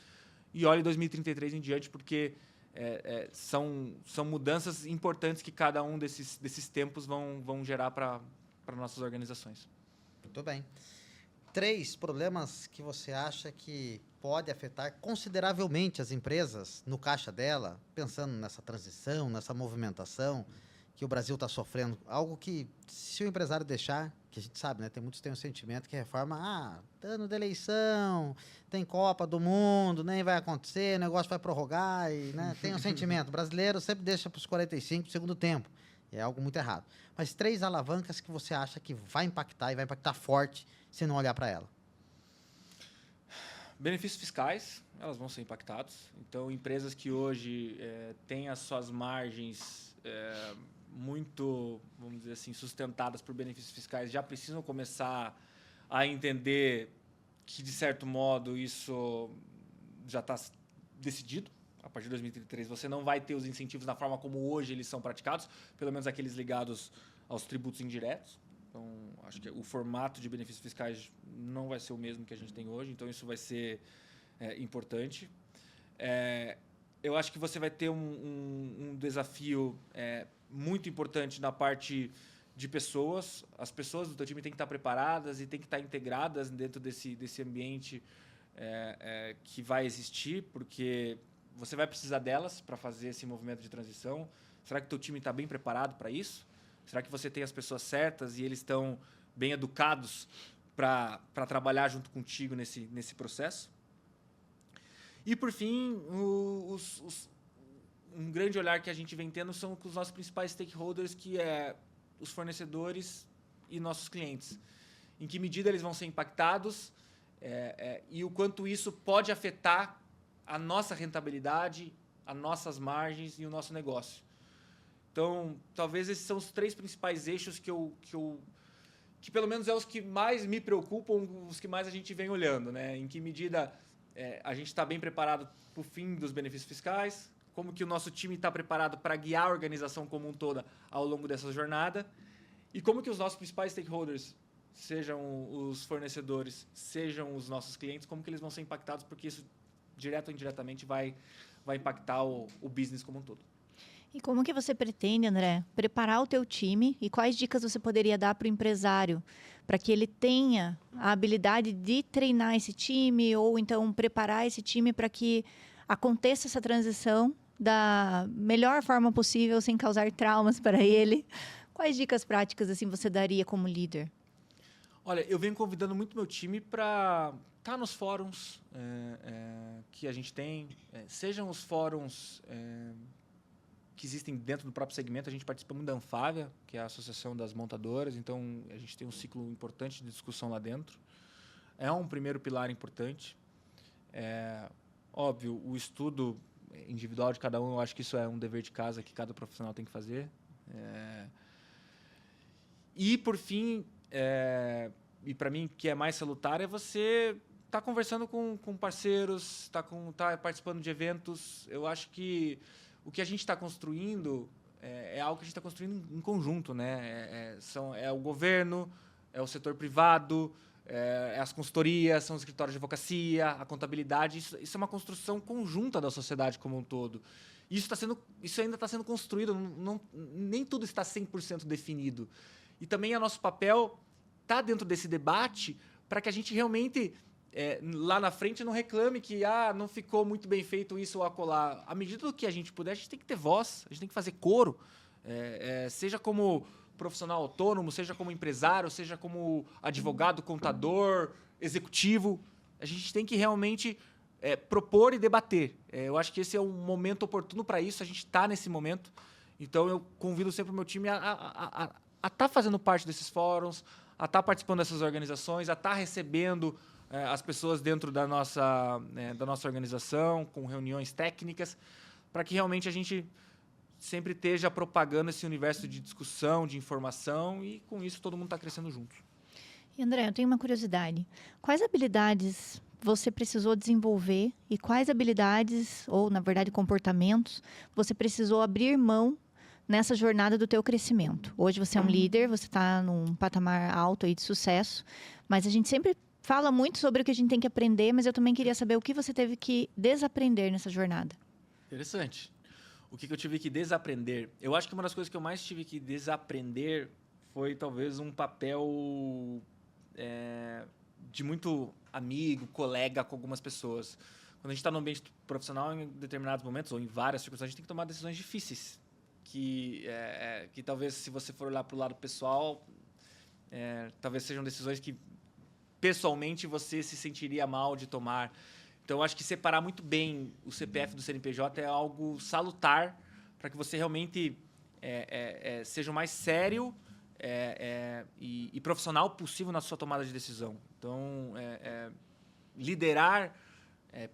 B: e olhe 2033 em diante, porque são mudanças importantes que cada um desses tempos vão gerar para nossas organizações.
A: Muito bem. 3 problemas que você acha que pode afetar consideravelmente as empresas no caixa dela, pensando nessa transição, nessa movimentação que o Brasil está sofrendo, algo que, se o empresário deixar, que a gente sabe, né, muitos têm um sentimento que reforma, ano de eleição, tem Copa do Mundo, nem vai acontecer, o negócio vai prorrogar, e, né, tem um sentimento, o brasileiro sempre deixa para os 45 do segundo tempo, e é algo muito errado. Mas 3 alavancas que você acha que vai impactar, e vai impactar forte, se não olhar para ela.
B: Benefícios fiscais, elas vão ser impactados. Então, empresas que hoje têm as suas margens muito, vamos dizer assim, sustentadas por benefícios fiscais, já precisam começar a entender que, de certo modo, isso já está decidido. A partir de 2033, você não vai ter os incentivos na forma como hoje eles são praticados, pelo menos aqueles ligados aos tributos indiretos. Então, acho que o formato de benefícios fiscais não vai ser o mesmo que a gente tem hoje, então isso vai ser importante. Eu acho que você vai ter um desafio muito importante na parte de pessoas. As pessoas do teu time têm que estar preparadas e têm que estar integradas dentro desse ambiente que vai existir, porque você vai precisar delas para fazer esse movimento de transição? Será que o teu time está bem preparado para isso? Será que você tem as pessoas certas e eles estão bem educados para trabalhar junto contigo nesse processo? E, por fim, um grande olhar que a gente vem tendo são com os nossos principais stakeholders, que é os fornecedores e nossos clientes. Em que medida eles vão ser impactados e o quanto isso pode afetar a nossa rentabilidade, as nossas margens e o nosso negócio. Então, talvez esses são os 3 principais eixos que pelo menos é os que mais me preocupam, os que mais a gente vem olhando, né? Em que medida a gente está bem preparado para o fim dos benefícios fiscais, como que o nosso time está preparado para guiar a organização como um todo ao longo dessa jornada, e como que os nossos principais stakeholders, sejam os fornecedores, sejam os nossos clientes, como que eles vão ser impactados, porque isso, direto ou indiretamente, vai impactar o business como um todo.
C: E como que você pretende, André, preparar o teu time e quais dicas você poderia dar para o empresário para que ele tenha a habilidade de treinar esse time ou então preparar esse time para que aconteça essa transição da melhor forma possível, sem causar traumas para ele? Quais dicas práticas assim você daria como líder?
B: Olha, eu venho convidando muito meu time para estar nos fóruns que a gente tem, sejam os fóruns que existem dentro do próprio segmento. A gente participa muito da Anfávia, que é a Associação das Montadoras, então a gente tem um ciclo importante de discussão lá dentro. É um primeiro pilar importante. Óbvio, o estudo individual de cada um, eu acho que isso é um dever de casa que cada profissional tem que fazer. E, por fim, e para mim, que é mais salutar, é você estar conversando com parceiros, tá participando de eventos. Eu acho que o que a gente está construindo é algo que a gente está construindo em conjunto, né? É o governo, é o setor privado, as consultorias, são os escritórios de advocacia, a contabilidade. Isso é uma construção conjunta da sociedade como um todo. Isso ainda está sendo construído, nem tudo está 100% definido. E também é nosso papel estar dentro desse debate para que a gente realmente, lá na frente, não reclame que não ficou muito bem feito isso ou acolá. À medida do que a gente puder, a gente tem que ter voz, a gente tem que fazer coro, seja como profissional autônomo, seja como empresário, seja como advogado, contador, executivo. A gente tem que realmente propor e debater. Eu acho que esse é um momento oportuno para isso, a gente está nesse momento. Então, eu convido sempre o meu time a estar fazendo parte desses fóruns, a estar participando dessas organizações, a estar recebendo as pessoas dentro da nossa organização, com reuniões técnicas, para que realmente a gente sempre esteja propagando esse universo de discussão, de informação, e com isso todo mundo está crescendo junto.
C: E André, eu tenho uma curiosidade. Quais habilidades você precisou desenvolver e quais habilidades, ou na verdade comportamentos, você precisou abrir mão nessa jornada do teu crescimento? Hoje você é um líder, você está num patamar alto aí de sucesso, mas a gente sempre fala muito sobre o que a gente tem que aprender, mas eu também queria saber o que você teve que desaprender nessa jornada.
B: Interessante. O que eu tive que desaprender? Eu acho que uma das coisas que eu mais tive que desaprender foi talvez um papel de muito amigo, colega com algumas pessoas. Quando a gente está no ambiente profissional, em determinados momentos, ou em várias circunstâncias, a gente tem que tomar decisões difíceis. Que talvez, se você for olhar para o lado pessoal, talvez sejam decisões que, pessoalmente, você se sentiria mal de tomar. Então, eu acho que separar muito bem o CPF do CNPJ é algo salutar para que você realmente seja o mais sério e profissional possível na sua tomada de decisão. Então, liderar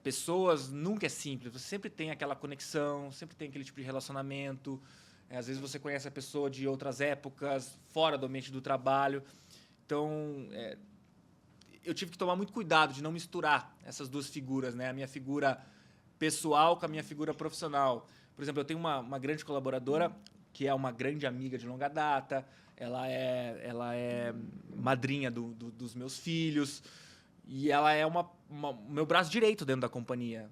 B: pessoas nunca é simples. Você sempre tem aquela conexão, sempre tem aquele tipo de relacionamento. Às vezes você conhece a pessoa de outras épocas, fora do ambiente do trabalho. Então, eu tive que tomar muito cuidado de não misturar essas duas figuras, né? A minha figura pessoal com a minha figura profissional. Por exemplo, eu tenho uma grande colaboradora que é uma grande amiga de longa data. Ela é madrinha dos meus filhos e ela é meu braço direito dentro da companhia.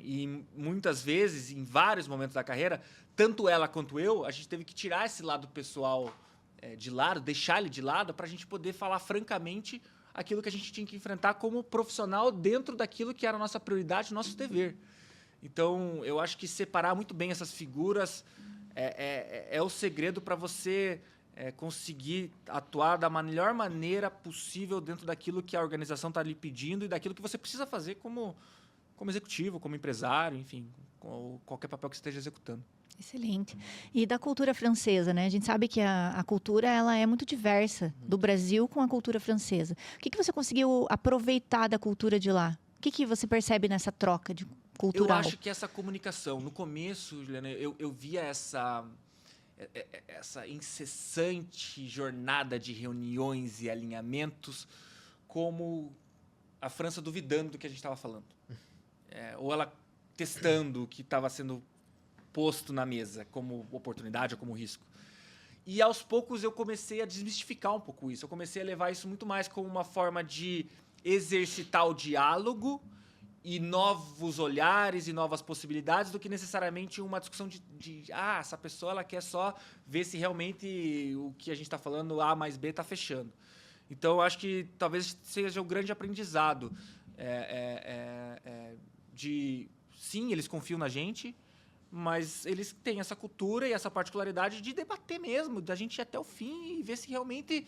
B: E muitas vezes, em vários momentos da carreira, tanto ela quanto eu, a gente teve que tirar esse lado pessoal de lado, deixar ele de lado, para a gente poder falar francamente aquilo que a gente tinha que enfrentar como profissional dentro daquilo que era a nossa prioridade, o nosso dever. Então, eu acho que separar muito bem essas figuras é o segredo para você conseguir atuar da melhor maneira possível dentro daquilo que a organização está lhe pedindo e daquilo que você precisa fazer como executivo, como empresário, enfim, qualquer papel que você esteja executando.
C: Excelente. E da cultura francesa, né? A gente sabe que a cultura ela é muito diversa do Brasil com a cultura francesa. O que você conseguiu aproveitar da cultura de lá? O que você percebe nessa troca cultural?
B: Eu acho que essa comunicação, no começo, Juliana, eu via essa incessante jornada de reuniões e alinhamentos como a França duvidando do que a gente estava falando. Ou ela testando o que estava sendo posto na mesa como oportunidade ou como risco. E aos poucos eu comecei a desmistificar um pouco isso. Eu comecei a levar isso muito mais como uma forma de exercitar o diálogo e novos olhares e novas possibilidades do que necessariamente uma discussão de essa pessoa ela quer só ver se realmente o que a gente está falando A mais B está fechando. Então, eu acho que talvez seja o grande aprendizado sim, eles confiam na gente, mas eles têm essa cultura e essa particularidade de debater mesmo, da gente ir até o fim e ver se realmente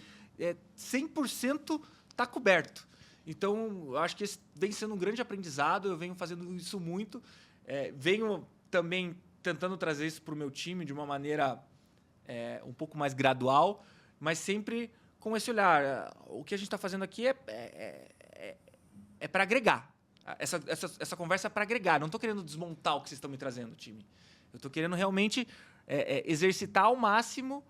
B: 100% está coberto. Então, eu acho que esse vem sendo um grande aprendizado, eu venho fazendo isso muito, venho também tentando trazer isso para o meu time de uma maneira um pouco mais gradual, mas sempre com esse olhar. O que a gente está fazendo aqui é para agregar. Essa conversa é para agregar. Não estou querendo desmontar o que vocês estão me trazendo, time. Eu estou querendo realmente exercitar ao máximo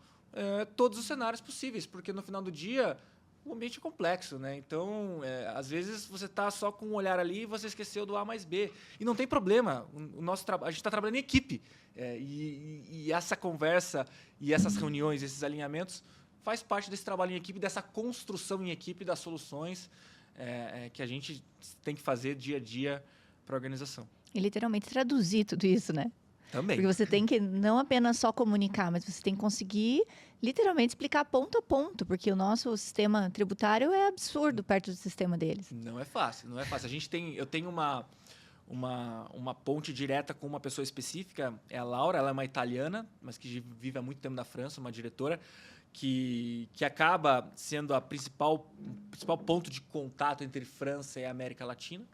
B: todos os cenários possíveis, porque no final do dia o ambiente é complexo, né? Então, às vezes você está só com um olhar ali e você esqueceu do A mais B. E não tem problema. A gente está trabalhando em equipe. E essa conversa e essas reuniões, esses alinhamentos, faz parte desse trabalho em equipe, dessa construção em equipe das soluções que a gente tem que fazer dia a dia para a organização.
C: E literalmente traduzir tudo isso, né?
B: Também.
C: Porque você tem que não apenas só comunicar, mas você tem que conseguir literalmente explicar ponto a ponto, porque o nosso sistema tributário é absurdo perto do sistema deles.
B: Não é fácil, não é fácil. Eu tenho uma ponte direta com uma pessoa específica, é a Laura, ela é uma italiana, mas que vive há muito tempo na França, uma diretora, que acaba sendo o principal ponto de contato entre França e América Latina.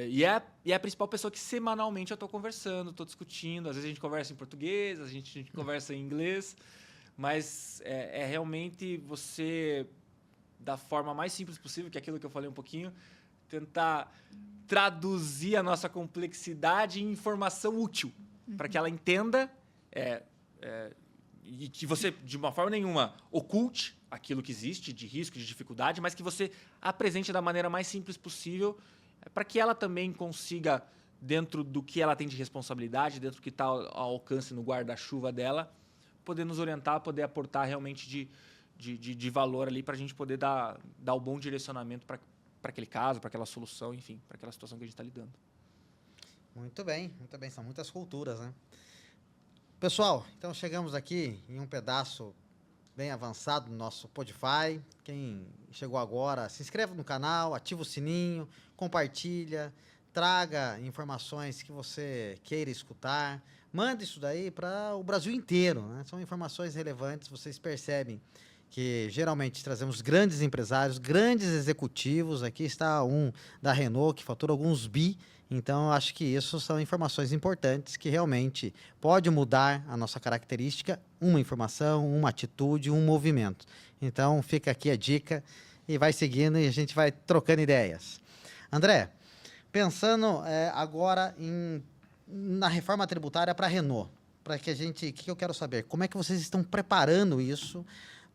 B: E é a principal pessoa que semanalmente eu estou conversando, estou discutindo. Às vezes a gente conversa em português, a gente conversa em inglês, mas é realmente você, da forma mais simples possível, que é aquilo que eu falei um pouquinho, tentar traduzir a nossa complexidade em informação útil, para que ela entenda e que você, de uma forma nenhuma, oculte aquilo que existe de risco, de dificuldade, mas que você apresente da maneira mais simples possível, para que ela também consiga, dentro do que ela tem de responsabilidade, dentro do que está ao alcance no guarda-chuva dela, poder nos orientar, poder aportar realmente de valor ali para a gente poder dar o bom direcionamento para aquele caso, para aquela solução, enfim, para aquela situação que a gente está lidando.
A: Muito bem, muito bem. São muitas culturas, né? Pessoal, então chegamos aqui em um pedaço bem avançado no nosso Podify. Quem chegou agora, se inscreva no canal, ativa o sininho, compartilha, traga informações que você queira escutar. Manda isso daí para o Brasil inteiro, né? São informações relevantes, vocês percebem que geralmente trazemos grandes empresários, grandes executivos. Aqui está um da Renault, que fatura alguns bi. Então, eu acho que isso são informações importantes que realmente pode mudar a nossa característica, uma informação, uma atitude, um movimento. Então, fica aqui a dica e vai seguindo e a gente vai trocando ideias. André, pensando agora na reforma tributária para a Renault, para que o que eu quero saber? Como é que vocês estão preparando isso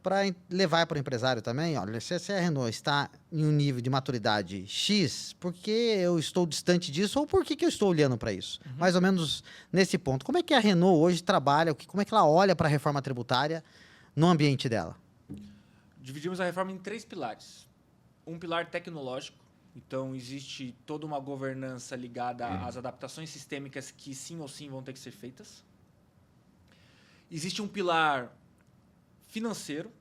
A: para levar para o empresário também? Olha, se a Renault está em um nível de maturidade X, por que eu estou distante disso ou por que eu estou olhando para isso?
B: Uhum.
A: Mais ou menos nesse ponto. Como é que a Renault hoje trabalha, como é que ela olha para a reforma tributária no ambiente dela?
B: Dividimos a reforma em 3 pilares. Um pilar tecnológico, então existe toda uma governança ligada às adaptações sistêmicas que sim ou sim vão ter que ser feitas. Existe um pilar financeiro,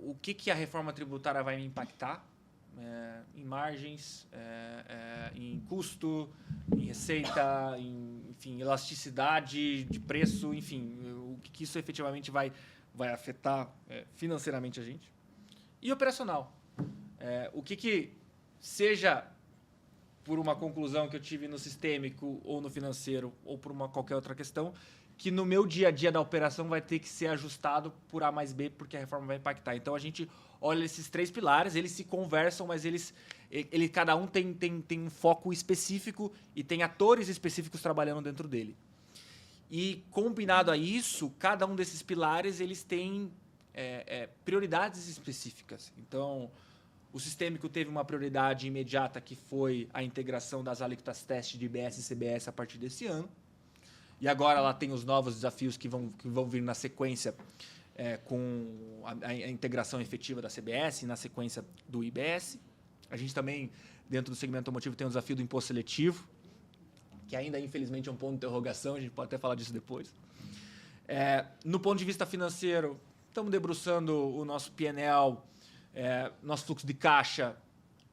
B: o que a reforma tributária vai me impactar, em margens, em custo, em receita, enfim, elasticidade de preço, enfim, o que isso efetivamente vai afetar financeiramente a gente. E operacional. O que seja por uma conclusão que eu tive no sistêmico ou no financeiro ou por qualquer outra questão, que no meu dia a dia da operação vai ter que ser ajustado por A mais B, porque a reforma vai impactar. Então, a gente olha esses 3 pilares, eles se conversam, mas cada um tem um foco específico e tem atores específicos trabalhando dentro dele. E, combinado a isso, cada um desses pilares eles têm prioridades específicas. Então, o sistêmico teve uma prioridade imediata, que foi a integração das alíquotas teste de IBS e CBS a partir desse ano. E agora ela tem os novos desafios que vão vir na sequência, com a integração efetiva da CBS e na sequência do IBS. A gente também, dentro do segmento automotivo, tem o desafio do imposto seletivo, que ainda, infelizmente, é um ponto de interrogação, a gente pode até falar disso depois. No ponto de vista financeiro, estamos debruçando o nosso P&L, nosso fluxo de caixa,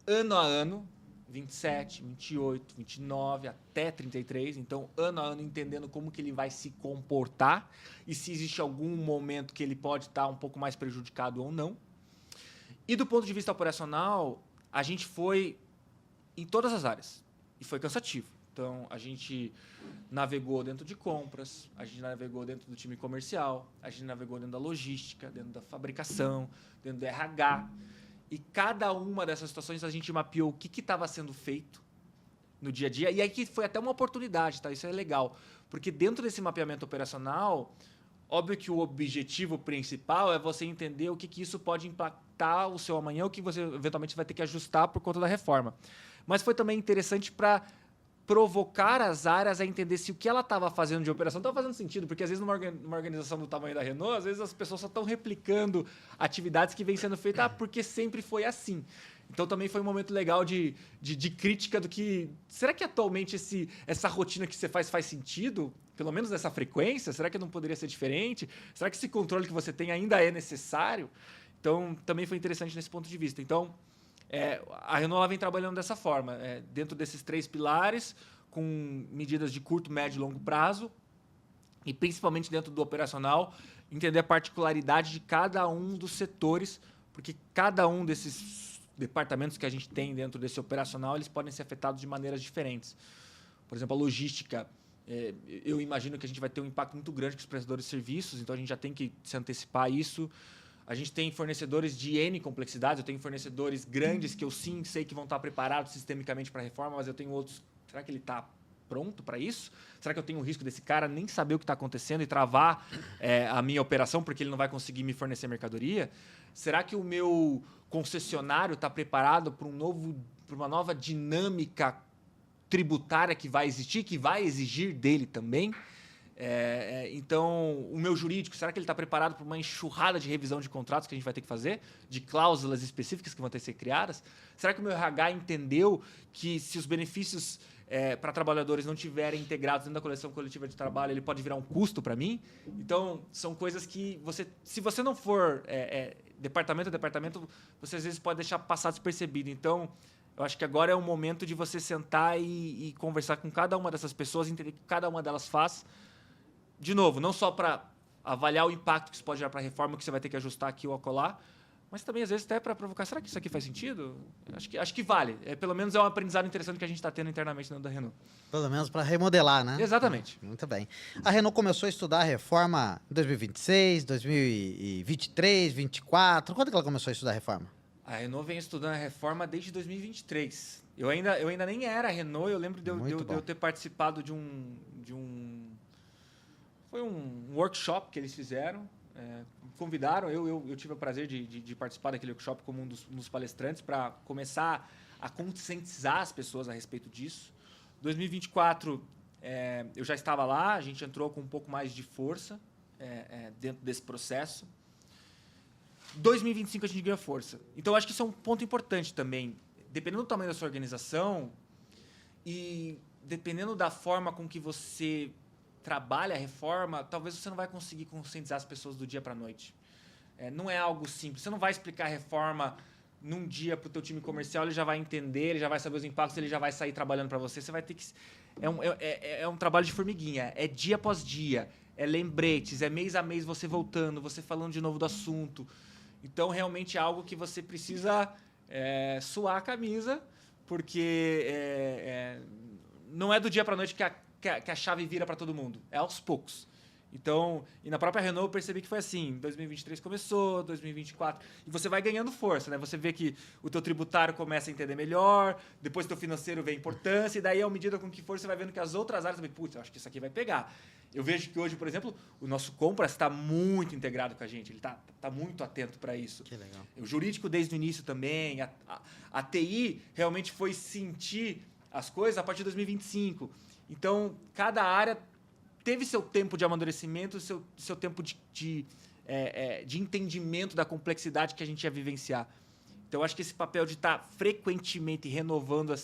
B: ano a ano, 27, 28, 29, até 33. Então, ano a ano, entendendo como que ele vai se comportar e se existe algum momento que ele pode estar um pouco mais prejudicado ou não. E do ponto de vista operacional, a gente foi em todas as áreas e foi cansativo. Então, a gente navegou dentro de compras, a gente navegou dentro do time comercial, a gente navegou dentro da logística, dentro da fabricação, dentro do RH. E cada uma dessas situações a gente mapeou o que estava sendo feito no dia a dia. E aí que foi até uma oportunidade, tá? Isso é legal. Porque dentro desse mapeamento operacional, óbvio que o objetivo principal é você entender o que isso pode impactar o seu amanhã, o que você eventualmente vai ter que ajustar por conta da reforma. Mas foi também interessante para provocar as áreas a entender se o que ela estava fazendo de operação estava fazendo sentido, porque às vezes numa organização do tamanho da Renault, às vezes as pessoas só estão replicando atividades que vêm sendo feitas porque sempre foi assim. Então também foi um momento legal de crítica do que... Será que atualmente essa rotina que você faz sentido? Pelo menos nessa frequência? Será que não poderia ser diferente? Será que esse controle que você tem ainda é necessário? Então também foi interessante nesse ponto de vista. Então, a Renault ela vem trabalhando dessa forma, dentro desses 3 pilares, com medidas de curto, médio e longo prazo, e principalmente dentro do operacional, entender a particularidade de cada um dos setores, porque cada um desses departamentos que a gente tem dentro desse operacional, eles podem ser afetados de maneiras diferentes. Por exemplo, a logística, eu imagino que a gente vai ter um impacto muito grande com os prestadores de serviços, então a gente já tem que se antecipar a isso. A gente tem fornecedores de N complexidades, eu tenho fornecedores grandes que eu sim sei que vão estar preparados sistemicamente para a reforma, mas eu tenho outros, será que ele está pronto para isso? Será que eu tenho o risco desse cara nem saber o que está acontecendo e travar a minha operação porque ele não vai conseguir me fornecer mercadoria? Será que o meu concessionário está preparado para uma nova dinâmica tributária que vai existir, que vai exigir dele também? Então, o meu jurídico, será que ele está preparado para uma enxurrada de revisão de contratos que a gente vai ter que fazer? De cláusulas específicas que vão ter que ser criadas? Será que o meu RH entendeu que se os benefícios para trabalhadores não estiverem integrados dentro da coleção coletiva de trabalho, ele pode virar um custo para mim? Então, são coisas que se você não for departamento a departamento, você às vezes pode deixar passar despercebido. Então, eu acho que agora é o momento de você sentar e conversar com cada uma dessas pessoas, entender o que cada uma delas faz. De novo, não só para avaliar o impacto que isso pode gerar para a reforma, que você vai ter que ajustar aqui ou acolá, mas também, às vezes, até para provocar, será que isso aqui faz sentido? Acho que vale. Pelo menos é um aprendizado interessante que a gente está tendo internamente dentro da Renault.
A: Pelo menos para remodelar, né?
B: Exatamente.
A: Muito bem. A Renault começou a estudar a reforma em 2026, 2023, 2024. Quando que ela começou a estudar a reforma?
B: A Renault vem estudando a reforma desde 2023. Eu ainda nem era Renault, eu lembro de eu ter participado de um... Foi um workshop que eles fizeram, convidaram, eu tive o prazer de participar daquele workshop como um dos palestrantes para começar a conscientizar as pessoas a respeito disso. 2024, eu já estava lá, a gente entrou com um pouco mais de força dentro desse processo. 2025 a gente ganha força. Então, acho que isso é um ponto importante também. Dependendo do tamanho da sua organização e dependendo da forma com que você trabalha a reforma, talvez você não vai conseguir conscientizar as pessoas do dia para a noite. Não é algo simples. Você não vai explicar a reforma num dia para o teu time comercial, ele já vai entender, ele já vai saber os impactos, ele já vai sair trabalhando para você. Você vai ter que... É um trabalho de formiguinha. É dia após dia. É lembretes. É mês a mês você voltando, você falando de novo do assunto. Então, realmente é algo que você precisa suar a camisa, porque não é do dia para a noite que a chave vira para todo mundo. É aos poucos. Então, e na própria Renault eu percebi que foi assim, 2023 começou, 2024, e você vai ganhando força, né? Você vê que o teu tributário começa a entender melhor, depois o teu financeiro vê a importância, e daí, à medida com que for, você vai vendo que as outras áreas também, putz, eu acho que isso aqui vai pegar. Eu vejo que hoje, por exemplo, o nosso compras está muito integrado com a gente, ele está muito atento para isso.
A: Que legal.
B: O jurídico desde o início também, a TI realmente foi sentir as coisas a partir de 2025. Então, cada área teve seu tempo de amadurecimento, seu tempo de entendimento da complexidade que a gente ia vivenciar. Então, acho que esse papel de estar frequentemente renovando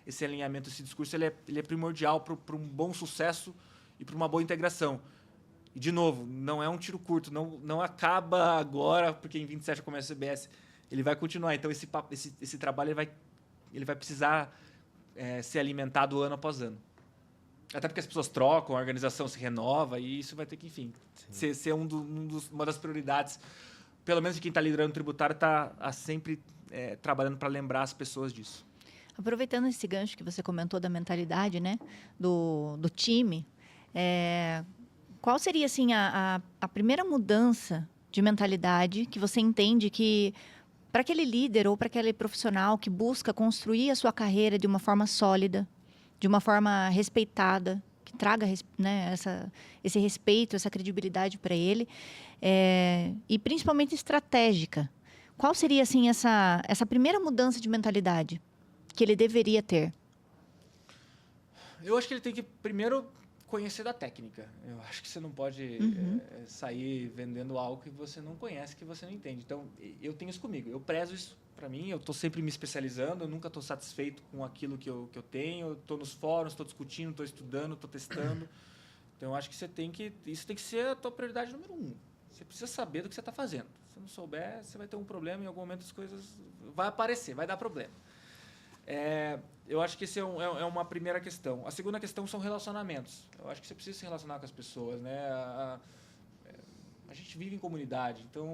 B: esse alinhamento, esse discurso, ele é primordial para um bom sucesso e para uma boa integração. E, de novo, não é um tiro curto, não acaba agora, porque em 27 começa o CBS, ele vai continuar. Então, esse trabalho ele vai precisar ser alimentado ano após ano. Até porque as pessoas trocam, a organização se renova e isso vai ter que, enfim, ser uma das prioridades, pelo menos de quem está liderando o tributário, está sempre trabalhando para lembrar as pessoas disso.
C: Aproveitando esse gancho que você comentou da mentalidade, né, do time, qual seria assim, a primeira mudança de mentalidade que você entende que, para aquele líder ou para aquele profissional que busca construir a sua carreira de uma forma sólida, de uma forma respeitada, que traga, né, esse respeito, essa credibilidade para ele, e principalmente estratégica. Qual seria assim essa primeira mudança de mentalidade que ele deveria ter?
B: Eu acho que ele tem que primeiro conhecer da técnica. Eu acho que você não pode sair vendendo algo que você não conhece, que você não entende. Então, eu tenho isso comigo. Eu prezo isso para mim. Eu estou sempre me especializando. Eu nunca estou satisfeito com aquilo que eu tenho. Estou nos fóruns, estou discutindo, estou estudando, estou testando. Então, eu acho que isso tem que ser a tua prioridade número 1. Você precisa saber do que você está fazendo. Se você não souber, você vai ter um problema. Em algum momento as coisas vai aparecer, vai dar problema. Eu acho que esse é uma primeira questão. A segunda questão são relacionamentos. Eu acho que você precisa se relacionar com as pessoas, né? A gente vive em comunidade, então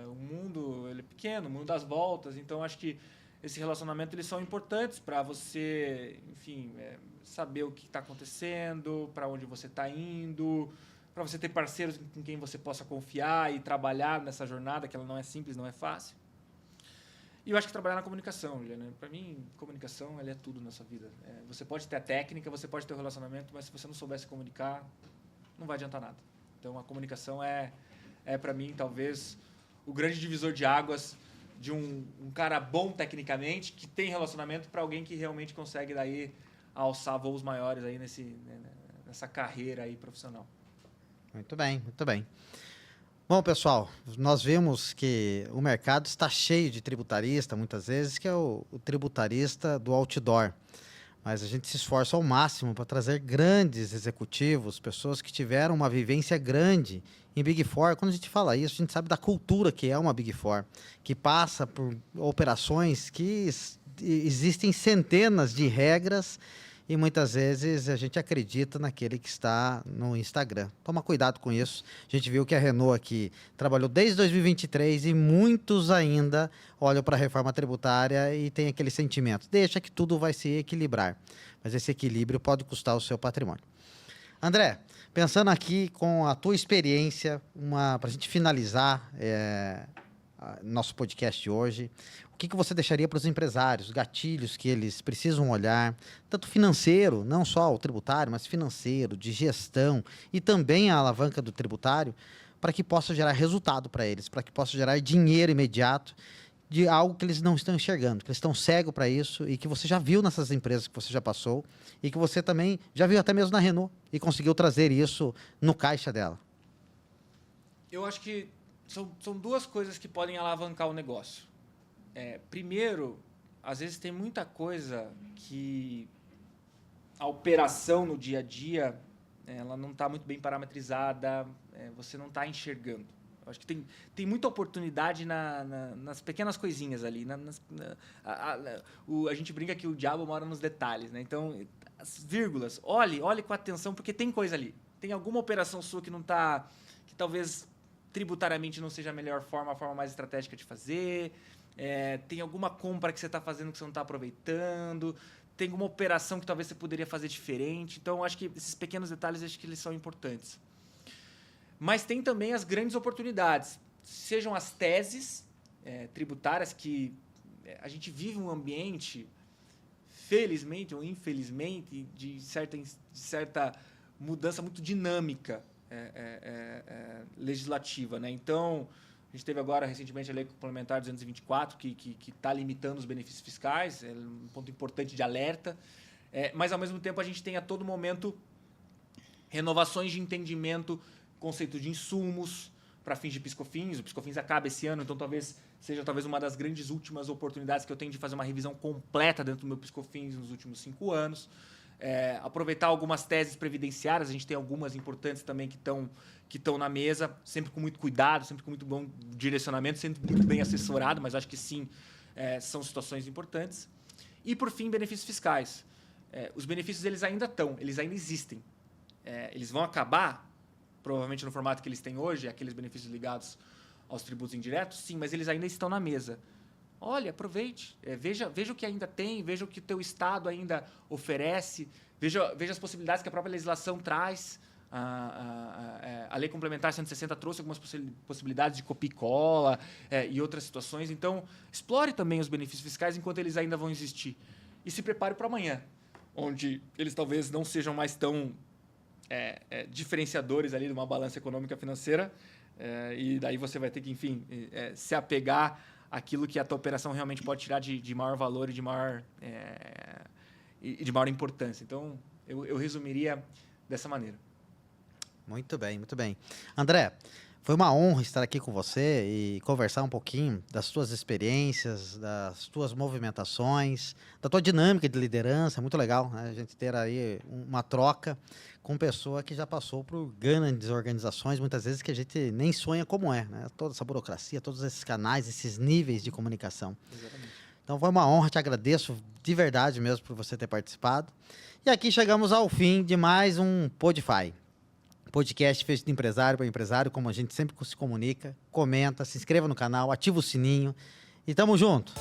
B: o mundo ele é pequeno, o mundo das voltas. Então acho que esse relacionamento eles são importantes para você, enfim, saber o que está acontecendo, para onde você está indo, para você ter parceiros com quem você possa confiar e trabalhar nessa jornada que ela não é simples, não é fácil. E eu acho que trabalhar na comunicação, né? Para mim, comunicação ela é tudo na sua vida. Você pode ter a técnica, você pode ter o relacionamento, mas se você não souber se comunicar, não vai adiantar nada. Então, a comunicação para mim, talvez, o grande divisor de águas de um cara bom tecnicamente, que tem relacionamento, para alguém que realmente consegue daí alçar voos maiores aí nessa carreira aí profissional.
A: Muito bem, muito bem. Bom, pessoal, nós vimos que o mercado está cheio de tributarista, muitas vezes, que é o tributarista do outdoor. Mas a gente se esforça ao máximo para trazer grandes executivos, pessoas que tiveram uma vivência grande em Big Four. Quando a gente fala isso, a gente sabe da cultura que é uma Big Four, que passa por operações que existem centenas de regras e muitas vezes a gente acredita naquele que está no Instagram. Toma cuidado com isso. A gente viu que a Renault aqui trabalhou desde 2023 e muitos ainda olham para a reforma tributária e tem aquele sentimento. Deixa que tudo vai se equilibrar. Mas esse equilíbrio pode custar o seu patrimônio. André, pensando aqui com a tua experiência, para a gente finalizar nosso podcast de hoje, o que você deixaria para os empresários, gatilhos que eles precisam olhar, tanto financeiro, não só o tributário, mas financeiro, de gestão e também a alavanca do tributário, para que possa gerar resultado para eles, para que possa gerar dinheiro imediato de algo que eles não estão enxergando, que eles estão cegos para isso e que você já viu nessas empresas que você já passou e que você também já viu até mesmo na Renault e conseguiu trazer isso no caixa dela?
B: Eu acho que são duas coisas que podem alavancar o negócio. Primeiro, às vezes tem muita coisa que a operação no dia a dia ela não está muito bem parametrizada, você não está enxergando. Eu acho que tem muita oportunidade nas pequenas coisinhas ali. A gente brinca que o diabo mora nos detalhes, né? Então, as vírgulas, olhe com atenção, porque tem coisa ali. Tem alguma operação sua que não está... que talvez tributariamente não seja a forma mais estratégica de fazer. Tem alguma compra que você está fazendo que você não está aproveitando. Tem alguma operação que talvez você poderia fazer diferente. Então, eu acho que esses pequenos detalhes, acho que eles são importantes. Mas tem também as grandes oportunidades, sejam as teses tributárias, que a gente vive um ambiente, felizmente ou infelizmente, de certa mudança muito dinâmica legislativa, né? Então, a gente teve agora, recentemente, a Lei Complementar 224, que está limitando os benefícios fiscais, é um ponto importante de alerta, mas, ao mesmo tempo, a gente tem a todo momento renovações de entendimento, conceito de insumos para fins de PIS/COFINS. O PIS/COFINS acaba esse ano, então seja uma das grandes últimas oportunidades que eu tenho de fazer uma revisão completa dentro do meu PIS/COFINS nos últimos 5 anos. Aproveitar algumas teses previdenciárias, a gente tem algumas importantes também que estão na mesa, sempre com muito cuidado, sempre com muito bom direcionamento, sempre muito bem assessorado, mas acho que sim, são situações importantes. E, por fim, benefícios fiscais. Os benefícios eles ainda existem. Eles vão acabar, provavelmente no formato que eles têm hoje, aqueles benefícios ligados aos tributos indiretos, sim, mas eles ainda estão na mesa. Olha, aproveite, veja o que ainda tem, veja o que o teu Estado ainda oferece, veja as possibilidades que a própria legislação traz. A Lei Complementar 160 trouxe algumas possibilidades de copia e cola e outras situações. Então, explore também os benefícios fiscais enquanto eles ainda vão existir. E se prepare para amanhã, onde eles talvez não sejam mais tão diferenciadores ali de uma balança econômica financeira, e daí você vai ter que, enfim, se apegar àquilo que a tua operação realmente pode tirar de maior valor e de maior importância. Então, eu resumiria dessa maneira.
A: Muito bem, muito bem. André, foi uma honra estar aqui com você e conversar um pouquinho das tuas experiências, das tuas movimentações, da tua dinâmica de liderança. É muito legal, né? A gente ter aí uma troca com pessoa que já passou por grandes organizações, muitas vezes que a gente nem sonha como né? Toda essa burocracia, todos esses canais, esses níveis de comunicação.
B: Exatamente.
A: Então foi uma honra, te agradeço de verdade mesmo por você ter participado. E aqui chegamos ao fim de mais um Podify. Podcast feito de empresário para empresário, como a gente sempre se comunica. Comenta, se inscreva no canal, ativa o sininho e tamo junto!